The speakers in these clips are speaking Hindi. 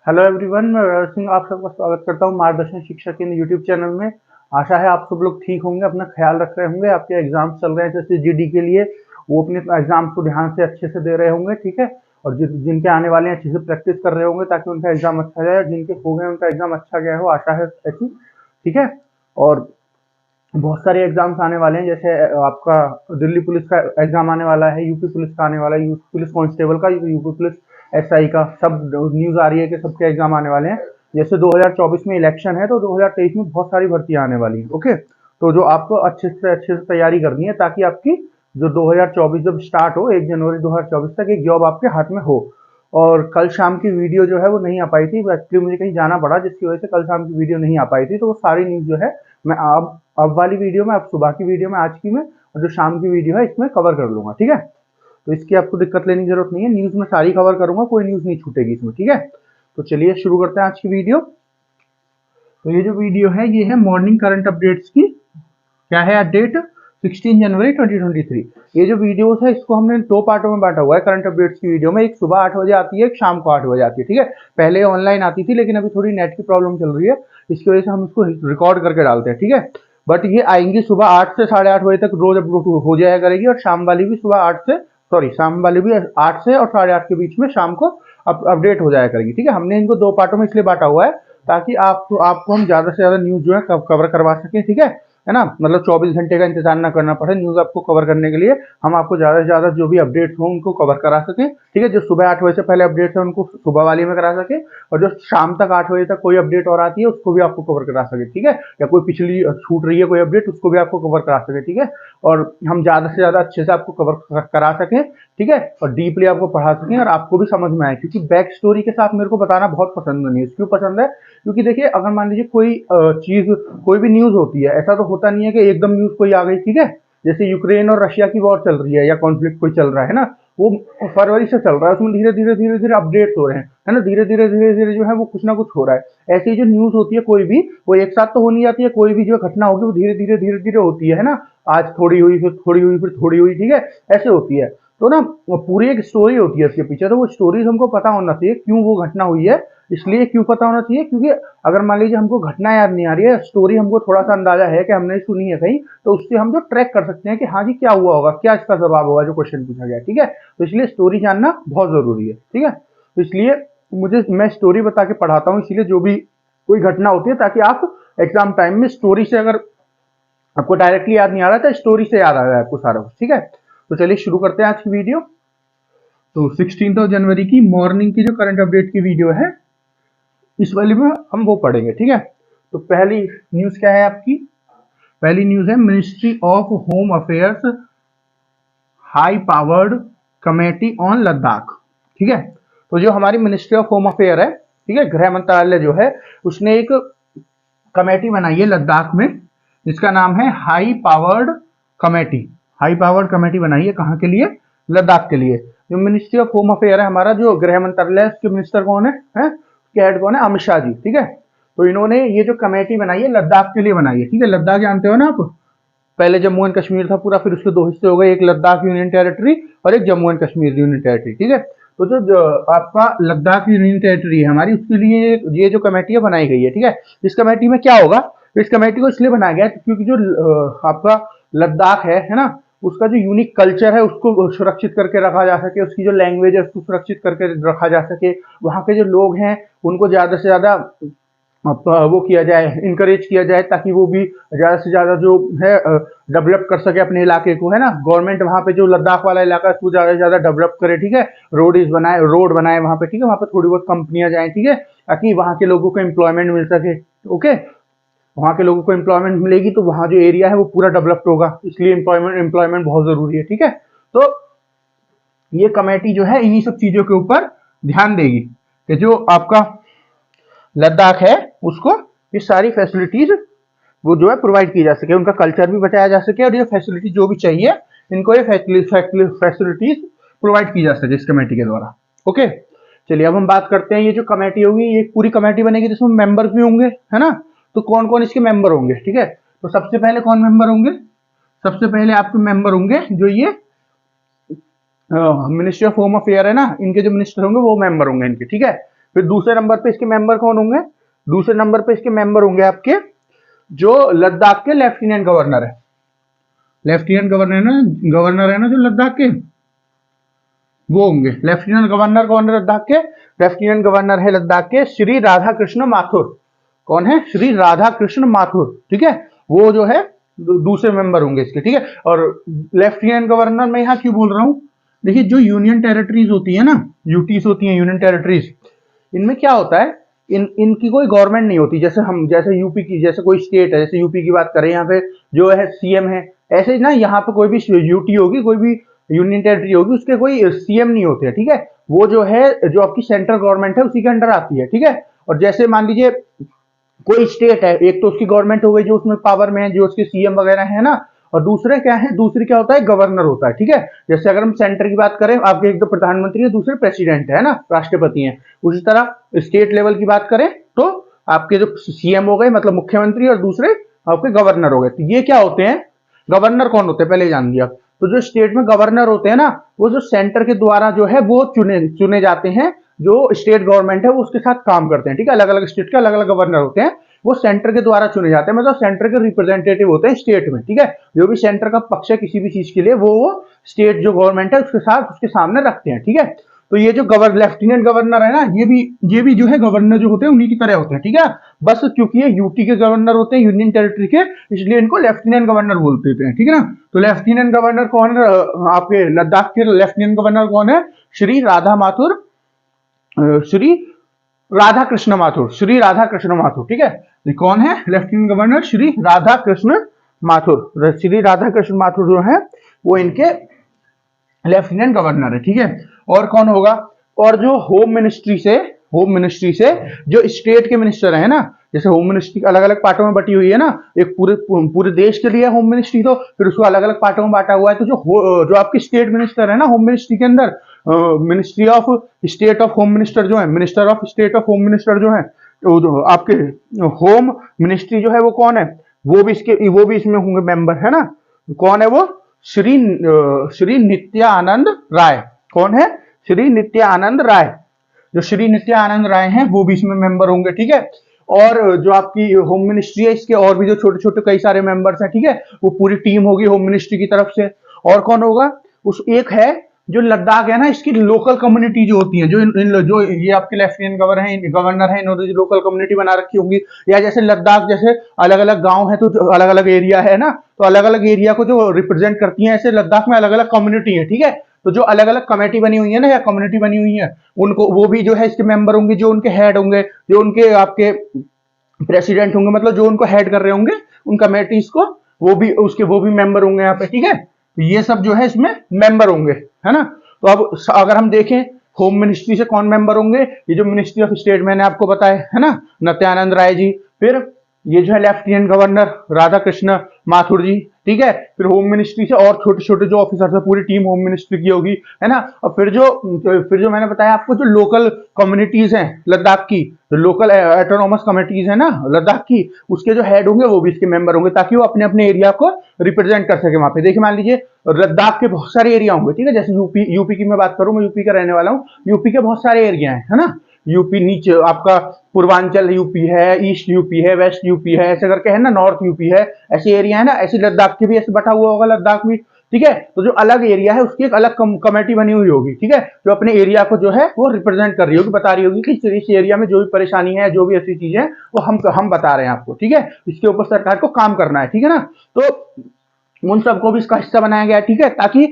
हेलो एवरीवन, मैं वैभव सिंह आप सबका स्वागत करता हूं मार्गदर्शन शिक्षा केंद्र यूट्यूब चैनल में। आशा है आप सब लोग ठीक होंगे, अपना ख्याल रख रहे होंगे। आपके एग्जाम्स चल रहे हैं जैसे जीडी के लिए, वो अपने एग्जाम्स को ध्यान से अच्छे से दे रहे होंगे, ठीक है। और जिनके आने वाले हैं अच्छे से प्रैक्टिस कर रहे होंगे ताकि उनका एग्जाम अच्छा जाए। जिनके हो गए उनका एग्जाम अच्छा गया हो, आशा है ऐसी, ठीक है। और बहुत सारे एग्जाम्स आने वाले हैं, जैसे आपका दिल्ली पुलिस का एग्जाम आने वाला है, यूपी पुलिस का आने वाला है, यूपी पुलिस कांस्टेबल का, यूपी पुलिस एसआई का, सब न्यूज आ रही है कि सबके एग्जाम आने वाले हैं। जैसे 2024 में इलेक्शन है तो 2023 में बहुत सारी भर्तियां आने वाली हैं। ओके, तो जो आपको अच्छे से तैयारी करनी है ताकि आपकी जो 2024 जब स्टार्ट हो 1 जनवरी 2024 तक एक जॉब आपके हाथ में हो। और कल शाम की वीडियो जो है वो नहीं आ पाई थी, एक्चुअली मुझे कहीं जाना पड़ा जिसकी वजह से कल शाम की वीडियो नहीं आ पाई थी। तो वो सारी न्यूज जो है मैं अब वाली वीडियो में, अब सुबह की वीडियो में, आज की में, और जो शाम की वीडियो है इसमें कवर कर लूंगा, ठीक है। तो इसकी आपको दिक्कत लेने की जरूरत नहीं है, न्यूज में सारी कवर करूंगा, कोई न्यूज नहीं छूटेगी इसमें, ठीक है। तो चलिए शुरू करते हैं आज की वीडियो। तो ये जो वीडियो है ये है मॉर्निंग करंट अपडेट्स की। क्या है डेट? 16 जनवरी 2023। ये जो वीडियोस है इसको हमने 2 पार्टों में बांटा हुआ है करंट अपडेट्स की वीडियो में। एक सुबह 8 बजे आती है, एक शाम को 8 बजे आती है, ठीक है। पहले ऑनलाइन आती थी लेकिन अभी थोड़ी नेट की प्रॉब्लम चल रही है, इसकी वजह से हम इसको रिकॉर्ड करके डालते हैं, ठीक है। बट ये आएंगी सुबह 8 से 8:30 बजे तक रोज अपलोड हो जाया करेगी। और शाम वाली भी सुबह 8 से, सॉरी, शाम वाली भी 8 से और 8:30 के बीच में शाम को अपडेट हो जाया करेगी, ठीक है। हमने इनको 2 पार्टों में इसलिए बांटा हुआ है ताकि आपको हम ज्यादा से ज्यादा न्यूज जो है कवर करवा सकें, ठीक है ना। मतलब 24 घंटे का इंतजार ना करना पड़े न्यूज आपको कवर करने के लिए। हम आपको ज्यादा से ज्यादा जो भी अपडेट्स हो उनको कवर करा सके, ठीक है। जो सुबह 8 बजे से पहले अपडेट्स है उनको सुबह वाली में करा सके, और जो शाम तक 8 बजे तक कोई अपडेट और आती है उसको भी आपको कवर करा सके, ठीक है। या कोई पिछली छूट रही है कोई अपडेट, उसको भी आपको कवर करा सके, ठीक है। और हम ज्यादा से ज्यादा अच्छे से आपको कवर करा सके, ठीक है। और डीपली आपको पढ़ा सकें और आपको भी समझ में आए, क्योंकि बैक स्टोरी के साथ मेरे को बताना बहुत पसंद नहीं है। क्यों पसंद है? क्योंकि देखिए, अगर मान लीजिए कोई चीज, कोई भी न्यूज होती है, ऐसा तो होता नहीं है कि एकदम न्यूज कोई आ गई, ठीक है। जैसे यूक्रेन और रशिया की वॉर चल रही है या कॉन्फ्लिक्ट कोई चल रहा है ना, वो फरवरी से चल रहा है, उसमें धीरे धीरे अपडेट्स हो रहे हैं, है ना। धीरे धीरे जो है वो कुछ ना कुछ हो रहा है। ऐसी जो न्यूज होती है कोई भी, वो एक साथ तो हो नहीं जाती है। कोई भी जो घटना होगी वो धीरे धीरे होती है ना। आज थोड़ी हुई, फिर थोड़ी हुई, फिर थोड़ी हुई, ठीक है। ऐसे होती है। तो ना पूरी एक स्टोरी होती है उसके पीछे, तो वो स्टोरीज हमको पता होना चाहिए क्यों वो घटना हुई है। इसलिए क्यों पता होना चाहिए? क्योंकि अगर मान लीजिए हमको घटना याद नहीं आ रही है, स्टोरी हमको थोड़ा सा अंदाजा है कि हमने सुनी है कहीं, तो उससे हम जो ट्रैक कर सकते हैं कि हाँ जी क्या हुआ होगा, क्या इसका जवाब होगा जो क्वेश्चन पूछा गया, ठीक है। तो इसलिए स्टोरी जानना बहुत जरूरी है, ठीक है। तो इसलिए मैं स्टोरी बता के पढ़ाता हूँ, इसीलिए जो भी कोई घटना होती है, ताकि आप एग्जाम टाइम में स्टोरी से, अगर आपको डायरेक्टली याद नहीं आ रहा था, स्टोरी से याद आ रहा है आपको सारा कुछ, ठीक है। तो चलिए शुरू करते हैं आज की वीडियो। तो 16 जनवरी की मॉर्निंग की जो करंट अपडेट की वीडियो है, इस वाली में हम वो पढ़ेंगे, ठीक है। तो पहली न्यूज क्या है आपकी? पहली न्यूज है ministry of home affairs high powered committee on Ladakh, ठीक है। तो जो हमारी मिनिस्ट्री ऑफ होम अफेयर है, ठीक है, गृह मंत्रालय जो है, उसने एक कमेटी बनाई है लद्दाख में, जिसका नाम है high powered committee. High powered committee बनाई है कहाँ के लिए? लद्दाख के लिए। जो मिनिस्ट्री ऑफ होम अफेयर है हमारा, जो गृह मंत्रालय है, उसके मिनिस्टर कौन है? उसके हेड कौन है? अमित शाह जी, ठीक है। तो इन्होंने ये जो कमेटी बनाई है लद्दाख के लिए बनाई है, ठीक है। लद्दाख जानते हो ना आप? पहले जम्मू एंड कश्मीर था पूरा, फिर उसके 2 हिस्से हो गए, एक लद्दाख यूनियन टेरिटरी और एक Jammu and Kashmir union territory, ठीक है। तो जो आपका लद्दाख यूनियन टेरिटरी है हमारी, उसके लिए ये जो कमेटी है बनाई गई है, ठीक है। इस कमेटी में क्या होगा? इस कमेटी को इसलिए बनाया गया है क्योंकि जो आपका लद्दाख है ना, उसका जो यूनिक कल्चर है उसको सुरक्षित करके रखा जा सके, उसकी जो लैंग्वेज है उसको सुरक्षित करके रखा जा सके, वहाँ के जो लोग हैं उनको ज्यादा से ज्यादा वो किया जाए, इनकरेज किया जाए, ताकि वो भी ज्यादा से ज्यादा जो है डेवलप कर सके अपने इलाके को, है ना। गवर्नमेंट वहाँ पे जो लद्दाख वाला इलाका है उसको ज्यादा से ज्यादा डेवलप करे, ठीक है। रोड बनाए वहाँ पे, ठीक है। वहाँ पे थोड़ी बहुत कंपनियां जाए, ठीक है, ताकि वहाँ के लोगों को एम्प्लॉयमेंट मिल सके, ओके। वहाँ के लोगों को एम्प्लॉयमेंट मिलेगी तो वहाँ जो एरिया है वो पूरा डेवलप्ड होगा, इसलिए एम्प्लॉयमेंट बहुत जरूरी है, ठीक है। तो ये कमेटी जो है इन्हीं सब चीजों के ऊपर ध्यान देगी कि जो आपका लद्दाख है उसको ये सारी फैसिलिटीज वो जो है प्रोवाइड की जा सके, उनका कल्चर भी बचाया जा सके, और ये फैसिलिटी जो भी चाहिए इनको ये फैसिलिटीज प्रोवाइड की जा सके इस कमेटी के द्वारा, ओके। चलिए अब हम बात करते हैं, ये जो कमेटी होगी ये पूरी कमेटी बनेगी जिसमें मेंबर्स भी होंगे, है ना। तो कौन कौन इसके मेंबर होंगे, ठीक है। तो सबसे पहले कौन मेंबर होंगे? सबसे पहले आपके मेंबर होंगे जो ये मिनिस्ट्री ऑफ होम अफेयर है ना, इनके जो मिनिस्टर होंगे वो मेंबर होंगे इनके, ठीक है। फिर दूसरे नंबर पे इसके मेंबर कौन होंगे? दूसरे नंबर पे इसके मेंबर होंगे आपके जो लद्दाख के लेफ्टिनेंट गवर्नर है, लेफ्टिनेंट गवर्नर है ना जो लद्दाख के, वो होंगे। लेफ्टिनेंट गवर्नर कौन है लद्दाख के? लेफ्टिनेंट गवर्नर है लद्दाख के श्री राधा कृष्ण माथुर। कौन है? श्री राधा कृष्ण माथुर, ठीक है। वो जो है दूसरे मेंबर होंगे इसके, ठीक है। और लेफ्टिनेंट गवर्नर मैं यहाँ क्यों बोल रहा हूँ? देखिए जो यूनियन टेरिटरीज होती है ना, यूटीज होती है यूनियन टेरिटरीज, इनमें क्या होता है, इनकी कोई गवर्नमेंट नहीं होती। जैसे यूपी की, जैसे कोई स्टेट है, जैसे यूपी की बात करें, यहाँ पे जो है सीएम है, ऐसे ना यहाँ पे कोई भी यूटी होगी, कोई भी यूनियन टेरिटरी होगी, उसके कोई सीएम नहीं होते हैं, ठीक है। वो जो है जो आपकी सेंट्रल गवर्नमेंट है उसी के अंडर आती है, ठीक है। और जैसे मान लीजिए कोई स्टेट है, एक तो उसकी गवर्नमेंट हो गई जो उसमें पावर में है, जो उसके सीएम वगैरह है ना, और दूसरे क्या है, दूसरी क्या होता है, गवर्नर होता है, ठीक है। जैसे अगर हम सेंटर की बात करें, आपके एक तो प्रधानमंत्री है, दूसरे प्रेसिडेंट है ना, राष्ट्रपति हैं। उसी तरह स्टेट लेवल की बात करें तो आपके जो सीएम हो गए मतलब मुख्यमंत्री, और दूसरे आपके गवर्नर हो गए। तो ये क्या होते हैं, गवर्नर कौन होते हैं पहले जान लिया। तो जो स्टेट में गवर्नर होते हैं ना, वो जो सेंटर के द्वारा जो है वो चुने जाते हैं, जो स्टेट गवर्नमेंट है वो उसके साथ काम करते हैं, ठीक है। अलग अलग स्टेट के अलग अलग गवर्नर होते हैं, वो सेंटर के द्वारा चुने जाते हैं, मतलब सेंटर के रिप्रेजेंटेटिव होते हैं स्टेट में, ठीक है। जो भी सेंटर का पक्ष है किसी भी चीज के लिए, वो स्टेट जो गवर्नमेंट है उसके साथ उसके सामने रखते हैं, ठीक है। तो ये जो लेफ्टिनेंट गवर्नर है ना, ये भी जो है गवर्नर जो होते हैं उन्हीं की तरह होते हैं, ठीक है। बस क्योंकि ये यूटी के गवर्नर होते हैं, यूनियन टेरिटरी के, इसलिए इनको लेफ्टिनेंट गवर्नर बोलते हैं, ठीक है ना। तो लेफ्टिनेंट गवर्नर कौन है आपके लद्दाख के? लेफ्टिनेंट गवर्नर कौन है? श्री राधा माथुर, श्री राधा कृष्ण माथुर, श्री राधा कृष्ण माथुर, ठीक है। ये कौन है? Lieutenant governor Shri Radha Krishna Mathur. श्री राधा कृष्ण माथुर जो है वो इनके लेफ्टिनेंट गवर्नर है, ठीक है। और कौन होगा? और जो होम मिनिस्ट्री से जो स्टेट के मिनिस्टर है ना, जैसे होम मिनिस्ट्री अलग अलग पार्टों में बटी हुई है ना, एक पूरे देश के लिए होम मिनिस्ट्री, तो फिर उसको अलग अलग पार्टों में बांटा हुआ है। तो जो आपके स्टेट मिनिस्टर है ना होम मिनिस्ट्री के अंदर, ministry of state of home minister जो है, minister of state of home minister जो है, तो आपके होम मिनिस्ट्री जो है वो कौन है? वो भी इसमें होंगे मेंबर, है ना। कौन है वो? श्री नित्यानंद राय। कौन है? श्री नित्यानंद राय। जो श्री नित्यानंद राय हैं वो भी इसमें मेंबर होंगे, ठीक है। और जो आपकी होम मिनिस्ट्री है, इसके और भी जो छोटे छोटे कई सारे मेंबर्स हैं, ठीक है, वो पूरी टीम होगी होम मिनिस्ट्री की तरफ से। और कौन होगा? उस एक है जो लद्दाख है ना, इसकी लोकल कम्युनिटी जो होती है, जो ये आपके लेफ्टिनेंट गवर्नर है, इन्होंने जो लोकल कम्युनिटी बना रखी होंगी, या जैसे लद्दाख जैसे अलग अलग गांव है तो अलग अलग एरिया है ना, तो अलग अलग एरिया को जो रिप्रेजेंट करती है, ऐसे लद्दाख में अलग अलग कम्युनिटी है, ठीक है। तो जो अलग अलग कमेटी बनी हुई है ना, या कम्युनिटी बनी हुई है, उनको वो भी जो है इसके मेंबर होंगे, जो उनके हेड होंगे, जो उनके आपके प्रेसिडेंट होंगे, मतलब जो उनको हेड कर रहे होंगे उन कमेटीज को, वो भी मेंबर होंगे यहाँ पे, ठीक है। तो ये सब जो है इसमें मेंबर होंगे, है ना। तो अब अगर हम देखें होम मिनिस्ट्री से कौन मेंबर होंगे, ये जो मिनिस्ट्री ऑफ स्टेट मैंने आपको बताया है ना, नित्यानंद राय जी। फिर ये जो है लेफ्टिनेंट गवर्नर राधा कृष्ण माथुर जी, ठीक है। फिर होम मिनिस्ट्री से और छोटे छोटे जो ऑफिसर्स है, पूरी टीम होम मिनिस्ट्री की होगी, है ना। और फिर जो मैंने बताया आपको, जो लोकल कम्युनिटीज हैं लद्दाख की, जो लोकल ऑटोनॉमस कमिटीज है ना लद्दाख की, उसके जो हेड होंगे वो भी इसके मेंबर होंगे, ताकि वो अपने अपने एरिया को रिप्रेजेंट कर सके वहां पे। देखिए मान लीजिए लद्दाख के बहुत सारे एरिया होंगे, ठीक है। जैसे यूपी की मैं बात करूं, मैं यूपी का रहने वाला हूँ, यूपी के बहुत सारे एरिया है ना। यूपी नीचे आपका पूर्वांचल यूपी है, ईस्ट यूपी है, वेस्ट यूपी है, ऐसे करके है ना, नॉर्थ यूपी है, ऐसे एरिया है ना। ऐसे लद्दाख के भी ऐसे बटा हुआ होगा लद्दाख भी, ठीक है। तो जो अलग एरिया है उसकी एक अलग कमेटी बनी हुई होगी, ठीक है, जो अपने एरिया को जो है वो रिप्रेजेंट कर रही होगी, बता रही होगी कि इस एरिया में जो भी परेशानी है, जो भी ऐसी चीजें हैं, वो हम बता रहे हैं आपको, ठीक है। इसके ऊपर सरकार को काम करना है, ठीक है ना। तो उन सबको भी इसका हिस्सा बनाया गया है, ठीक है, ताकि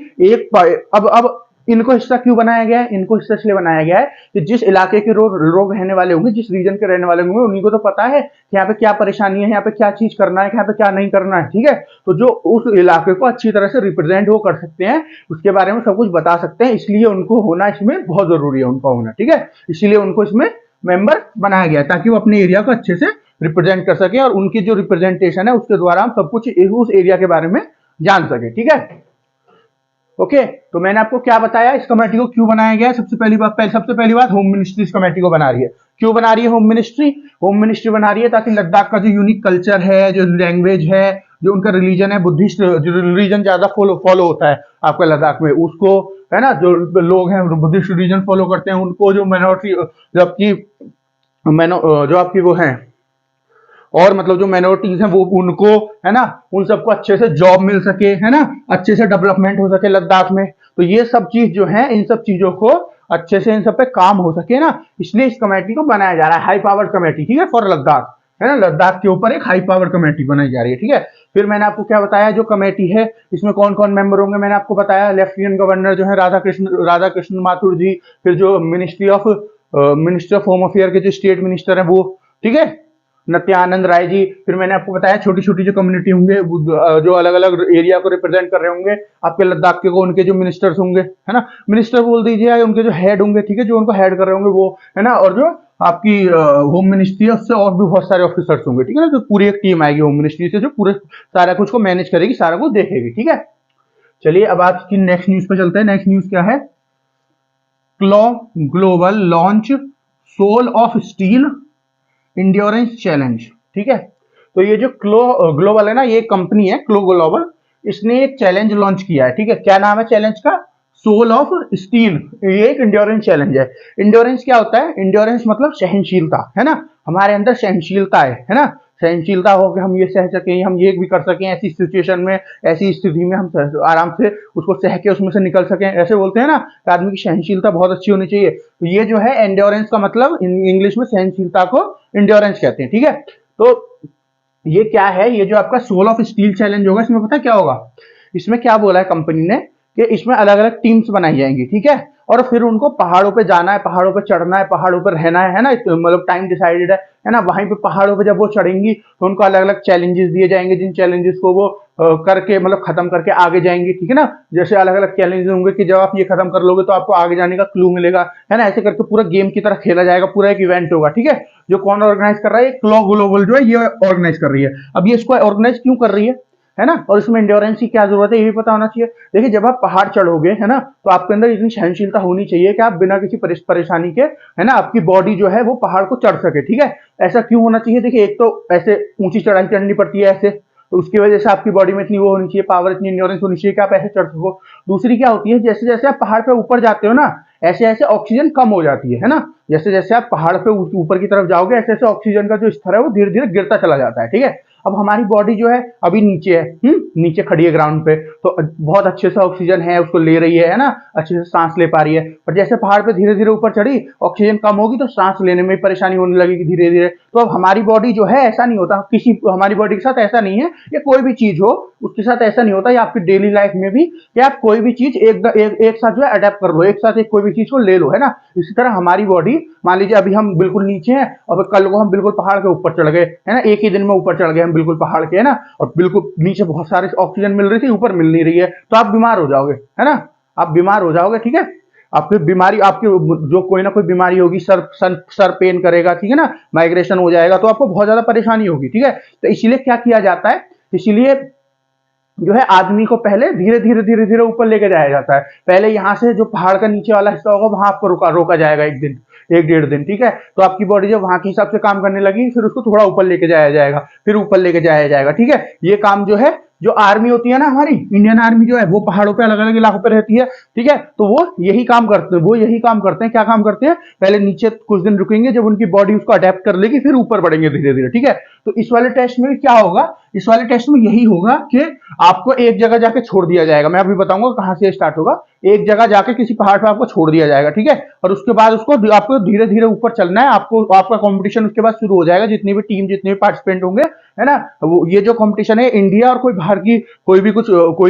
अब इनको हिस्सा क्यों बनाया गया है? इनको हिस्सा इसलिए बनाया गया है कि जिस इलाके के लोग रहने वाले होंगे, जिस रीजन के रहने वाले होंगे, उन्हीं को तो पता है कि यहाँ पे क्या परेशानी है, यहाँ पे क्या चीज करना है, यहाँ पे क्या नहीं करना है, ठीक है। तो जो उस इलाके को अच्छी तरह से रिप्रेजेंट वो कर सकते हैं, उसके बारे में सब कुछ बता सकते हैं, इसलिए उनको होना इसमें बहुत जरूरी है, उनका होना, ठीक है। इसलिए उनको इसमें मेंबर बनाया गया है, ताकि वो अपने एरिया को अच्छे से रिप्रेजेंट कर सके, और उनकी जो रिप्रेजेंटेशन है उसके द्वारा हम सब कुछ उस एरिया के बारे में जान सके, ठीक है। ओके, तो मैंने आपको क्या बताया, इस कमेटी को क्यों बनाया गया है। सबसे पहली बात होम मिनिस्ट्री इस कमेटी को बना रही है। क्यों बना रही है होम मिनिस्ट्री? होम मिनिस्ट्री बना रही है ताकि लद्दाख का जो यूनिक कल्चर है, जो लैंग्वेज है, जो उनका रिलीजन है बुद्धिस्ट रिलीजन ज्यादा फॉलो होता है आपका लद्दाख में, उसको है ना, जो लोग हैं बुद्धिस्ट रिलीजन फॉलो करते हैं उनको, जो माइनॉरिटी जबकि जो आपकी वो है और मतलब जो माइनॉरिटीज हैं वो उनको है ना, उन सबको अच्छे से जॉब मिल सके, है ना, अच्छे से डेवलपमेंट हो सके लद्दाख में। तो ये सब चीज जो है, इन सब चीजों को अच्छे से इन सब पे काम हो सके ना, इसलिए इस कमेटी को बनाया जा रहा है, हाई पावर कमेटी, ठीक है, फॉर लद्दाख, है ना, लद्दाख के ऊपर एक हाई पावर कमेटी बनाई जा रही है, ठीक है। फिर मैंने आपको क्या बताया, जो कमेटी है इसमें कौन कौन मेंबर होंगे, मैंने आपको बताया लेफ्टिनेंट गवर्नर जो है राधा कृष्ण माथुर जी, फिर जो मिनिस्ट्री ऑफ होम अफेयर के जो स्टेट मिनिस्टर है वो, ठीक है, नित्यानंद राय जी। फिर मैंने आपको बताया छोटी छोटी जो कम्युनिटी होंगे जो अलग अलग एरिया को रिप्रेजेंट कर रहे होंगे आपके लद्दाख के, उनके जो मिनिस्टर्स होंगे, है ना, मिनिस्टर बोल दीजिए, उनके जो हेड होंगे, ठीक है, जो उनको हेड कर रहे होंगे वो, है ना, और जो आपकी होम मिनिस्ट्री है उससे और भी बहुत सारे ऑफिसर्स होंगे, ठीक है ना, तो पूरी एक टीम आएगी होम मिनिस्ट्री से जो पूरे सारा कुछ को मैनेज करेगी, सारा कुछ देखेगी, ठीक है। चलिए अब आज की नेक्स्ट न्यूज पे चलते हैं। नेक्स्ट न्यूज क्या है, क्लॉ global launch soul of steel endurance challenge, ठीक है। तो ये जो ग्लोबल है ना, ये कंपनी है क्लो ग्लोबल, इसने एक चैलेंज लॉन्च किया है, ठीक है। क्या नाम है चैलेंज का, सोल ऑफ स्टील। ये एक इंड्योरेंस चैलेंज है। इंड्योरेंस क्या होता है, इंड्योरेंस मतलब सहनशीलता, है ना, हमारे अंदर सहनशीलता है ना, सहनशीलता हो कि हम ये सह सकें, हम ये भी कर सकें, ऐसी सिचुएशन में, ऐसी स्थिति में हम आराम से उसको सह के उसमें से निकल सकें, ऐसे बोलते हैं ना कि आदमी की सहनशीलता बहुत अच्छी होनी चाहिए। तो ये जो है एंड्योरेंस का मतलब इंग्लिश में सहनशीलता को इंड्योरेंस कहते हैं, ठीक है। तो ये क्या है, ये जो आपका सोल ऑफ स्टील चैलेंज होगा, इसमें पता क्या होगा, इसमें क्या बोला है कंपनी ने कि इसमें अलग अलग टीम्स बनाई जाएंगी, ठीक है, और फिर उनको पहाड़ों पे जाना है, पहाड़ों पे चढ़ना है, पहाड़ों पर रहना है ना, मतलब टाइम डिसाइडेड है ना, वहीं पे पहाड़ों पे जब वो चढ़ेंगी तो उनको अलग अलग चैलेंजेस दिए जाएंगे, जिन चैलेंजेस को वो करके मतलब खत्म करके आगे जाएंगे, ठीक है ना। जैसे अलग अलग चैलेंजेस होंगे कि जब आप ये खत्म कर लोगे तो आपको आगे जाने का क्लू मिलेगा, है ना, ऐसे करके पूरा गेम की तरह खेला जाएगा, पूरा एक इवेंट होगा, ठीक है। जो कौन ऑर्गेनाइज कर रहा है, क्लॉ ग्लोबल जो है ये ऑर्गेनाइज कर रही है। अब ये इसको ऑर्गेनाइज क्यों कर रही है ना, और इसमें एंड्योरेंस की क्या जरूरत है ये भी पता होना चाहिए। देखिए जब आप पहाड़ चढ़ोगे, है ना, तो आपके अंदर इतनी सहनशीलता होनी चाहिए कि आप बिना किसी परेशानी के, है ना, आपकी बॉडी जो है वो पहाड़ को चढ़ सके, ठीक है। ऐसा क्यों होना चाहिए, देखिए एक तो ऐसे ऊंची चढ़ाई चढ़नी पड़ती है ऐसे, तो उसकी वजह से आपकी बॉडी में इतनी वो होनी चाहिए, पावर, इतनी एंड्योरेंस होनी चाहिए कि आप ऐसे चढ़ सको। दूसरी क्या होती है, जैसे जैसे आप पहाड़ पे ऊपर जाते हो ना, ऐसे ऐसे ऑक्सीजन कम हो जाती है ना, जैसे जैसे आप पहाड़ पे ऊपर की तरफ जाओगे ऐसे ऐसे ऑक्सीजन का जो स्तर है वो धीरे धीरे गिरता चला जाता है, ठीक है। अब हमारी बॉडी जो है अभी नीचे है, नीचे खड़ी है ग्राउंड पे, तो बहुत अच्छे से ऑक्सीजन है उसको ले रही है ना, अच्छे से सांस ले पा रही है। पर जैसे पहाड़ पे धीरे धीरे ऊपर चढ़ी, ऑक्सीजन कम होगी तो सांस लेने में परेशानी होने लगेगी धीरे धीरे। तो अब हमारी बॉडी जो है ऐसा नहीं होता, हमारी बॉडी के साथ ऐसा नहीं है, या कोई भी चीज हो उसके साथ ऐसा नहीं होता, या आपकी डेली लाइफ में भी कि आप कोई भी चीज एक साथ जो है अडेप्ट कर लो, एक साथ एक कोई भी चीज को ले लो, है ना। इसी तरह हमारी बॉडी, मान लीजिए अभी हम बिल्कुल नीचे हैं और कल को हम बिल्कुल पहाड़ के ऊपर चढ़ गए, है ना, एक ही दिन में ऊपर चढ़ गए हम बिल्कुल पहाड़ के, है ना, और बिल्कुल नीचे बहुत सारे ऑक्सीजन मिल रही थी, ऊपर मिल नहीं रही है, तो आप बीमार हो जाओगे, है ना, आप बीमार हो जाओगे, ठीक है। आपकी बीमारी, आपकी जो कोई ना कोई बीमारी होगी, सर पेन करेगा, ठीक है ना, माइग्रेशन हो जाएगा, तो आपको बहुत ज्यादा परेशानी होगी, ठीक है। तो इसीलिए क्या किया जाता है, इसीलिए जो है आदमी को पहले धीरे धीरे धीरे धीरे ऊपर लेके जाया जाता है। पहले यहाँ से जो पहाड़ का नीचे वाला हिस्सा होगा वहां आपको रोका जाएगा एक दिन, एक डेढ़ दिन, ठीक है। तो आपकी बॉडी जब वहां के हिसाब से काम करने लगी, फिर उसको थोड़ा ऊपर लेके जाया जाएगा, फिर ऊपर लेके जाया जाएगा, ठीक है। ये काम जो है, जो आर्मी होती है ना हमारी इंडियन आर्मी जो है, वो पहाड़ों पे अलग अलग इलाकों पे रहती है, ठीक है। तो वो यही काम करते हैं, क्या काम करते हैं, पहले नीचे कुछ दिन रुकेंगे, जब उनकी बॉडी उसको अडेप्ट कर लेगी फिर ऊपर बढ़ेंगे धीरे धीरे, ठीक है। तो इस वाले टेस्ट में क्या होगा, इस वाले टेस्ट में यही होगा कि आपको एक जगह जाके छोड़ दिया जाएगा, मैं अभी बताऊंगा कहां से स्टार्ट होगा। एक जगह जाके किसी पहाड़ पे आपको छोड़ दिया जाएगा, ठीक है, और उसके बाद उसको आपको धीरे धीरे ऊपर चलना है, आपका कंपटीशन उसके बाद शुरू हो जाएगा, जितनी भी टीम, जितने भी पार्टिसिपेंट होंगे, है ना। वो ये जो कंपटीशन है, इंडिया और कोई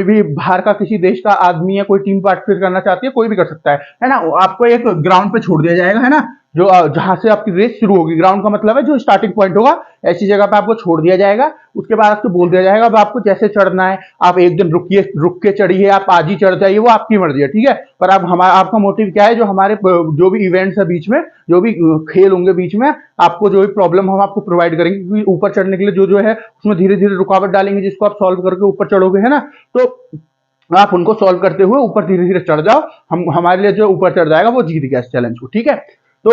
भी बाहर का किसी देश का आदमी या कोई टीम पार्टिसिपेट करना चाहती है, कोई भी कर सकता है ना। आपको एक ग्राउंड पे छोड़ दिया जाएगा, है ना, जो जहां से आपकी रेस शुरू होगी, ग्राउंड का मतलब है जो स्टार्टिंग पॉइंट होगा, ऐसी जगह पे आपको छोड़ दिया जाएगा। उसके बाद आपको बोल दिया जाएगा अब आपको जैसे चढ़ना है, आप एक दिन रुक के चढ़िए, आप आज ही चढ़ जाइए, वो आपकी मर्जी है, ठीक है। पर आपका मोटिव क्या है, जो भी इवेंट्स है बीच में, जो भी खेल होंगे बीच में, आपको जो भी प्रॉब्लम हम आपको प्रोवाइड करेंगे, क्योंकि ऊपर चढ़ने के लिए जो है उसमें धीरे धीरे रुकावट डालेंगे, जिसको आप सॉल्व करके ऊपर चढ़ोगे, है ना। तो आप उनको सॉल्व करते हुए ऊपर धीरे धीरे चढ़ जाओ, हमारे लिए जो ऊपर चढ़ जाएगा वो जीत गया इस चैलेंज को, ठीक है। तो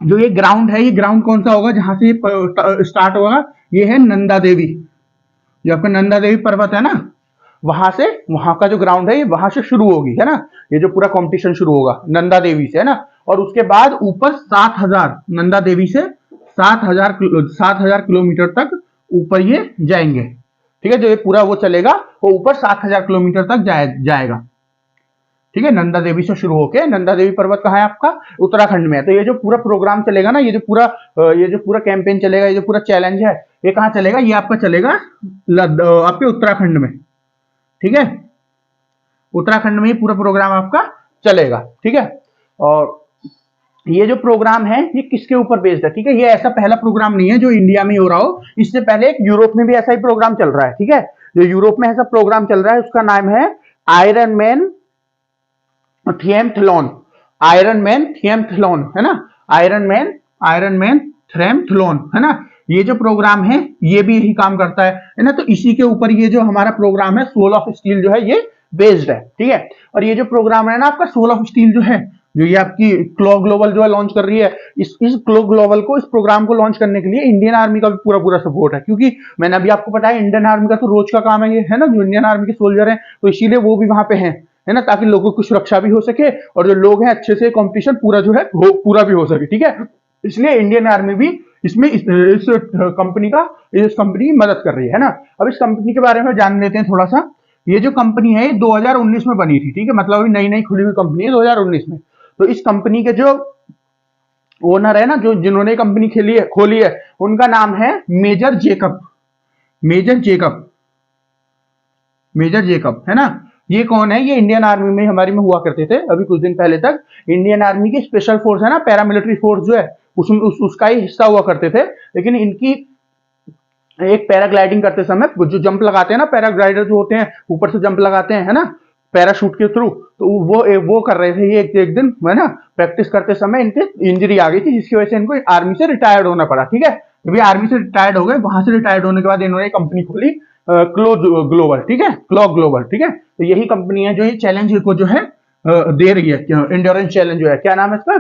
जो ये ग्राउंड है, ये ग्राउंड कौन सा होगा जहां से ये स्टार्ट होगा, ये है नंदा देवी। जो आपका नंदा देवी पर्वत है ना, वहां से, वहां का जो ग्राउंड है ये वहां से शुरू होगी, है ना, ये जो पूरा कंपटीशन शुरू होगा नंदा देवी से, है ना, और उसके बाद ऊपर 7,000, नंदा देवी से 7,000 किलोमीटर तक ऊपर ये जाएंगे। ठीक है, जो ये पूरा वो चलेगा वो ऊपर 7,000 किलोमीटर तक जाएगा। ठीक है, नंदा देवी से शुरू होके, नंदा देवी पर्वत कहाँ है आपका, उत्तराखंड में है। तो ये जो पूरा प्रोग्राम चलेगा ना, ये जो पूरा कैंपेन चलेगा, ये जो पूरा चैलेंज है, ये कहाँ चलेगा, ये आपका चलेगा आपके उत्तराखंड में। ठीक है, उत्तराखंड में ही पूरा प्रोग्राम आपका चलेगा। ठीक है, और ये जो प्रोग्राम है ये किसके ऊपर बेस्ड है? ठीक है, ये ऐसा पहला प्रोग्राम नहीं है जो इंडिया में हो रहा हो, इससे पहले एक यूरोप में भी ऐसा ही प्रोग्राम चल रहा है। ठीक है, जो यूरोप में ऐसा प्रोग्राम चल रहा है उसका नाम है आयरन मैन थिएम्थलॉन, आयरन मैन थिएम्थलॉन, है ना, आयरन मैन थिएम्थलॉन, है ना। ये जो प्रोग्राम है ये भी यही काम करता है ना। तो इसी के ऊपर ये जो हमारा प्रोग्राम है सोल ऑफ स्टील जो है ये बेस्ड है। ठीक है, और ये जो प्रोग्राम है ना आपका सोल ऑफ स्टील जो है, जो ये आपकी क्लॉ ग्लोबल जो है लॉन्च कर रही है, इस क्लॉ ग्लोबल को, इस प्रोग्राम को लॉन्च करने के लिए इंडियन आर्मी का भी पूरा सपोर्ट है। क्योंकि मैंने अभी आपको बताया इंडियन आर्मी का तो रोज का काम है ये, है ना, जो इंडियन आर्मी के सोल्जर हैं तो इसीलिए वो भी वहां पे हैं, है ना, ताकि लोगों की सुरक्षा भी हो सके और जो लोग हैं अच्छे से कंपटीशन पूरा जो है पूरा भी हो सके। ठीक है, इसलिए इंडियन आर्मी भी इसमें इस कंपनी की मदद कर रही है ना। अब इस कंपनी के बारे में जान लेते हैं थोड़ा सा। ये जो कंपनी है ये 2019 में बनी थी। ठीक है, मतलब अभी नई खुली हुई कंपनी है 2019 में। तो इस कंपनी के जो ओनर है ना, जो जिन्होंने कंपनी खोली है उनका नाम है मेजर जेकब, है ना। ये कौन है? ये इंडियन आर्मी में हमारी में हुआ करते थे अभी कुछ दिन पहले तक। इंडियन आर्मी की स्पेशल फोर्स है ना, पैरामिलिट्री फोर्स जो है उसका ही हिस्सा हुआ करते थे। लेकिन इनकी एक पैराग्लाइडिंग करते समय जो जंप लगाते हैं ना, पैराग्लाइडर जो होते हैं ऊपर से जंप लगाते हैं, है ना, पैराशूट के थ्रू, तो वो कर रहे थे ये एक दिन, है ना, प्रैक्टिस करते समय इनके इंजरी आ गई थी, जिसकी वजह से इनको आर्मी से रिटायर्ड होना पड़ा। ठीक है, अभी आर्मी से रिटायर्ड हो गए, वहां से रिटायर्ड होने के बाद इन्होंने कंपनी खोली ग्लोबल। ठीक है, क्लॉक ग्लोबल। ठीक है, तो यही कंपनी है जो ये चैलेंज को जो है दे रही है, एंड्योरेंस चैलेंज जो है, क्या नाम है इसका,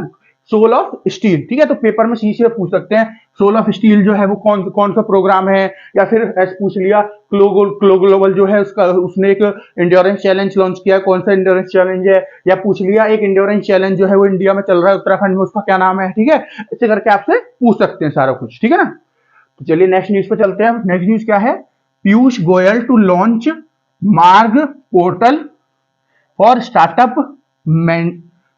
सोल ऑफ स्टील। ठीक है, तो पेपर में सीधे पूछ सकते हैं सोल ऑफ स्टील जो है वो कौन सा प्रोग्राम है, या फिर ऐसे पूछ लिया क्लो ग्लोबल जो है उसने एक एंड्योरेंस चैलेंज लॉन्च किया, कौन सा एंड्योरेंस चैलेंज है, या पूछ लिया एक एंड्योरेंस चैलेंज जो है वो इंडिया में चल रहा है उत्तराखंड में, उसका क्या नाम है। ठीक है, ऐसे करके आपसे पूछ सकते हैं सारा कुछ। ठीक है ना, तो चलिए नेक्स्ट न्यूज पे चलते हैं। नेक्स्ट न्यूज क्या है, पीयूष गोयल टू लॉन्च मार्ग पोर्टल फॉर स्टार्टअप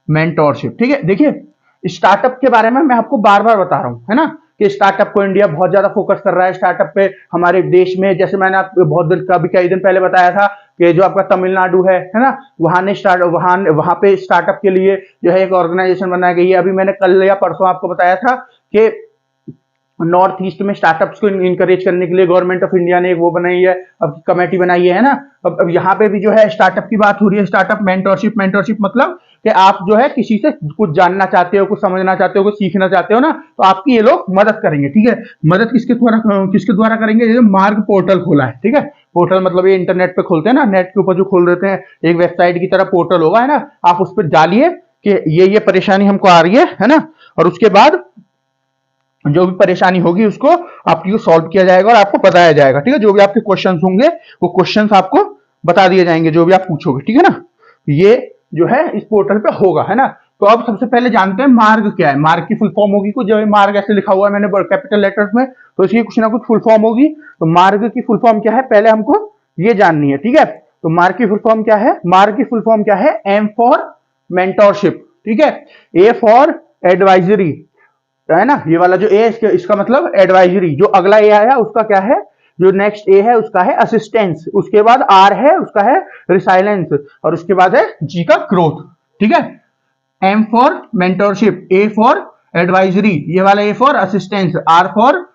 मेंटोरशिप। ठीक है, देखिए स्टार्टअप के बारे में मैं आपको बार बार बता रहा हूं, है ना, कि स्टार्टअप को इंडिया बहुत ज्यादा फोकस कर रहा है स्टार्टअप पे हमारे देश में। जैसे मैंने आपको कई दिन पहले बताया था कि जो आपका तमिलनाडु है ना, वहां पे स्टार्टअप के लिए जो है एक ऑर्गेनाइजेशन बनाई गई है। अभी मैंने कल या परसों आपको बताया था कि नॉर्थ ईस्ट में स्टार्टअप्स को इनकरेज करने के लिए गवर्नमेंट ऑफ इंडिया ने एक वो बनाई है, अब कमेटी बनाई है ना। अब यहाँ पे भी जो है स्टार्टअप की बात हो रही है। स्टार्टअप मेंटरशिप मतलब कि आप जो है किसी से कुछ जानना चाहते हो, कुछ समझना चाहते हो, कुछ सीखना चाहते हो ना, तो आपकी ये लोग मदद करेंगे। ठीक है, मदद किसके द्वारा करेंगे? ये मार्ग पोर्टल खोला है। ठीक है, पोर्टल मतलब ये इंटरनेट पे खोलते हैं ना, नेट के ऊपर जो खोल देते हैं, एक वेबसाइट की तरह पोर्टल होगा, है ना। आप उस पर डालिए कि ये परेशानी हमको आ रही है ना, और उसके बाद जो भी परेशानी होगी उसको आपकी सॉल्व किया जाएगा और आपको बताया जाएगा। ठीक है, जो भी आपके क्वेश्चंस होंगे वो क्वेश्चंस आपको बता दिए जाएंगे, जो भी आप पूछोगे। ठीक है ना, ये जो है इस पोर्टल पे होगा, है ना। तो अब सबसे पहले जानते हैं मार्ग क्या है। मार्ग की फुल फॉर्म होगी कुछ, जो मार्ग ऐसे लिखा हुआ है मैंने कैपिटल लेटर्स में, तो इसकी कुछ ना कुछ फुल फॉर्म होगी। तो मार्ग की फुल फॉर्म क्या है पहले हमको ये जाननी है। ठीक है, तो मार्ग की फुल फॉर्म क्या है? मार्ग की फुल फॉर्म क्या है? M for mentorship. ठीक है, ए फॉर एडवाइजरी, है ना, ये वाला जो ए है इसका मतलब एडवाइजरी। जो अगला ए आया उसका क्या है? जो नेक्स्ट ए है उसका है असिस्टेंस, उसके बाद आर है उसका है रिसाइलेंस, और उसके बाद है जी का ग्रोथ। ठीक है, M for mentorship, A for advisory, ये वाला A for assistance, R for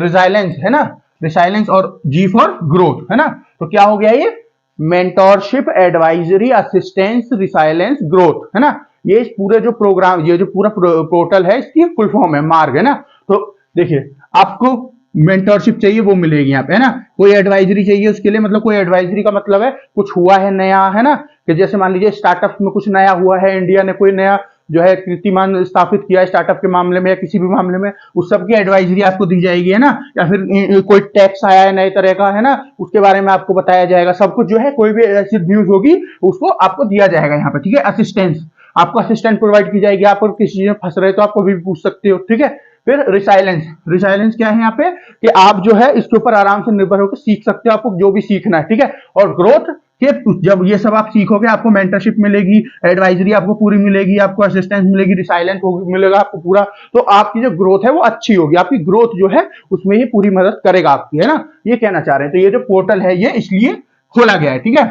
resilience, है ना, रिसाइलेंस, और जी फॉर ग्रोथ, है ना। तो क्या हो गया ये? Mentorship, advisory, assistance, resilience, growth, है ना। ये पूरे जो प्रोग्राम, ये जो पूरा पोर्टल है इसकी फुल फॉर्म है मार्ग, है ना। तो देखिए आपको मेंटरशिप चाहिए वो मिलेगी यहाँ पे, है ना। कोई एडवाइजरी चाहिए उसके लिए, मतलब कोई एडवाइजरी का मतलब है कुछ हुआ है नया, है ना, कि जैसे मान लीजिए स्टार्टअप में कुछ नया हुआ है, इंडिया ने कोई नया जो है कीर्तिमान स्थापित किया है स्टार्टअप के मामले में या किसी भी मामले में, उस सब की एडवाइजरी आपको दी जाएगी, है ना। या फिर कोई टैक्स आया है नए तरह का, है ना, उसके बारे में आपको बताया जाएगा। सब कुछ जो है कोई भी ऐसी न्यूज होगी उसको आपको दिया जाएगा यहाँ पे, ठीक है। असिस्टेंस, आपको असिस्टेंट प्रोवाइड की जाएगी। आप किसी चीज में फंस रहे तो आपको भी पूछ सकते हो, ठीक है। फिर रिसाइलेंस, रिसाइलेंस क्या है यहाँ पे कि आप जो है इसके ऊपर आराम से निर्भर होकर सीख सकते हो, आपको जो भी सीखना है, ठीक है। और ग्रोथ के जब ये सब आप सीखोगे आपको मेंटरशिप मिलेगी, एडवाइजरी आपको पूरी मिलेगी, आपको असिस्टेंस मिलेगी, रिसाइलेंस मिलेगा आपको पूरा, तो आपकी जो ग्रोथ है वो अच्छी होगी। आपकी ग्रोथ जो है उसमें ये पूरी मदद करेगा आपकी, है ना, ये कहना चाह रहे हैं। तो ये जो पोर्टल है ये इसलिए खोला गया है, ठीक है।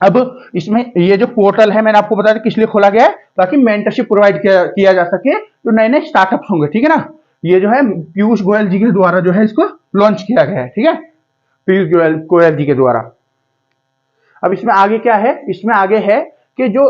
अब इसमें ये जो पोर्टल है मैंने आपको बताया किस लिए खोला गया है, ताकि मेंटरशिप प्रोवाइड किया जा सके जो नए नए स्टार्टअप्स होंगे, ठीक है ना। ये जो है पीयूष गोयल जी के द्वारा जो है इसको लॉन्च किया गया है, ठीक है, पीयूष गोयल जी के द्वारा। अब इसमें आगे क्या है, इसमें आगे है कि जो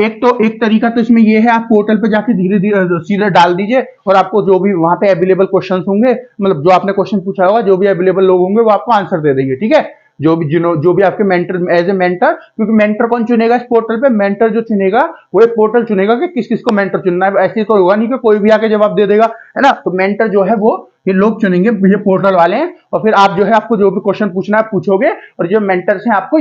एक तरीका तो इसमें ये है, आप पोर्टल पे जाके धीरे धीरे सीधे डाल दीजिए और आपको जो भी वहां पे अवेलेबल क्वेश्चंस होंगे, मतलब जो आपने क्वेश्चन पूछा होगा, जो भी अवेलेबल लोग होंगे वो आपको आंसर दे देंगे, ठीक है। जो भी आपके मेंटर, एज ए मेंटर, क्योंकि मेंटर कौन चुनेगा इस पोर्टल पे, मेंटर जो चुनेगा वो एक पोर्टल चुनेगा कि किस किस को मेंटर चुनना है। ऐसे तो होगा नहीं कि कोई भी आके जवाब दे देगा, है ना। तो मेंटर जो है वो ये लोग चुनेंगे, ये पोर्टल वाले हैं, और फिर आप जो है आपको जो भी क्वेश्चन पूछना है पूछोगे और जो मेंटर्स हैं आपको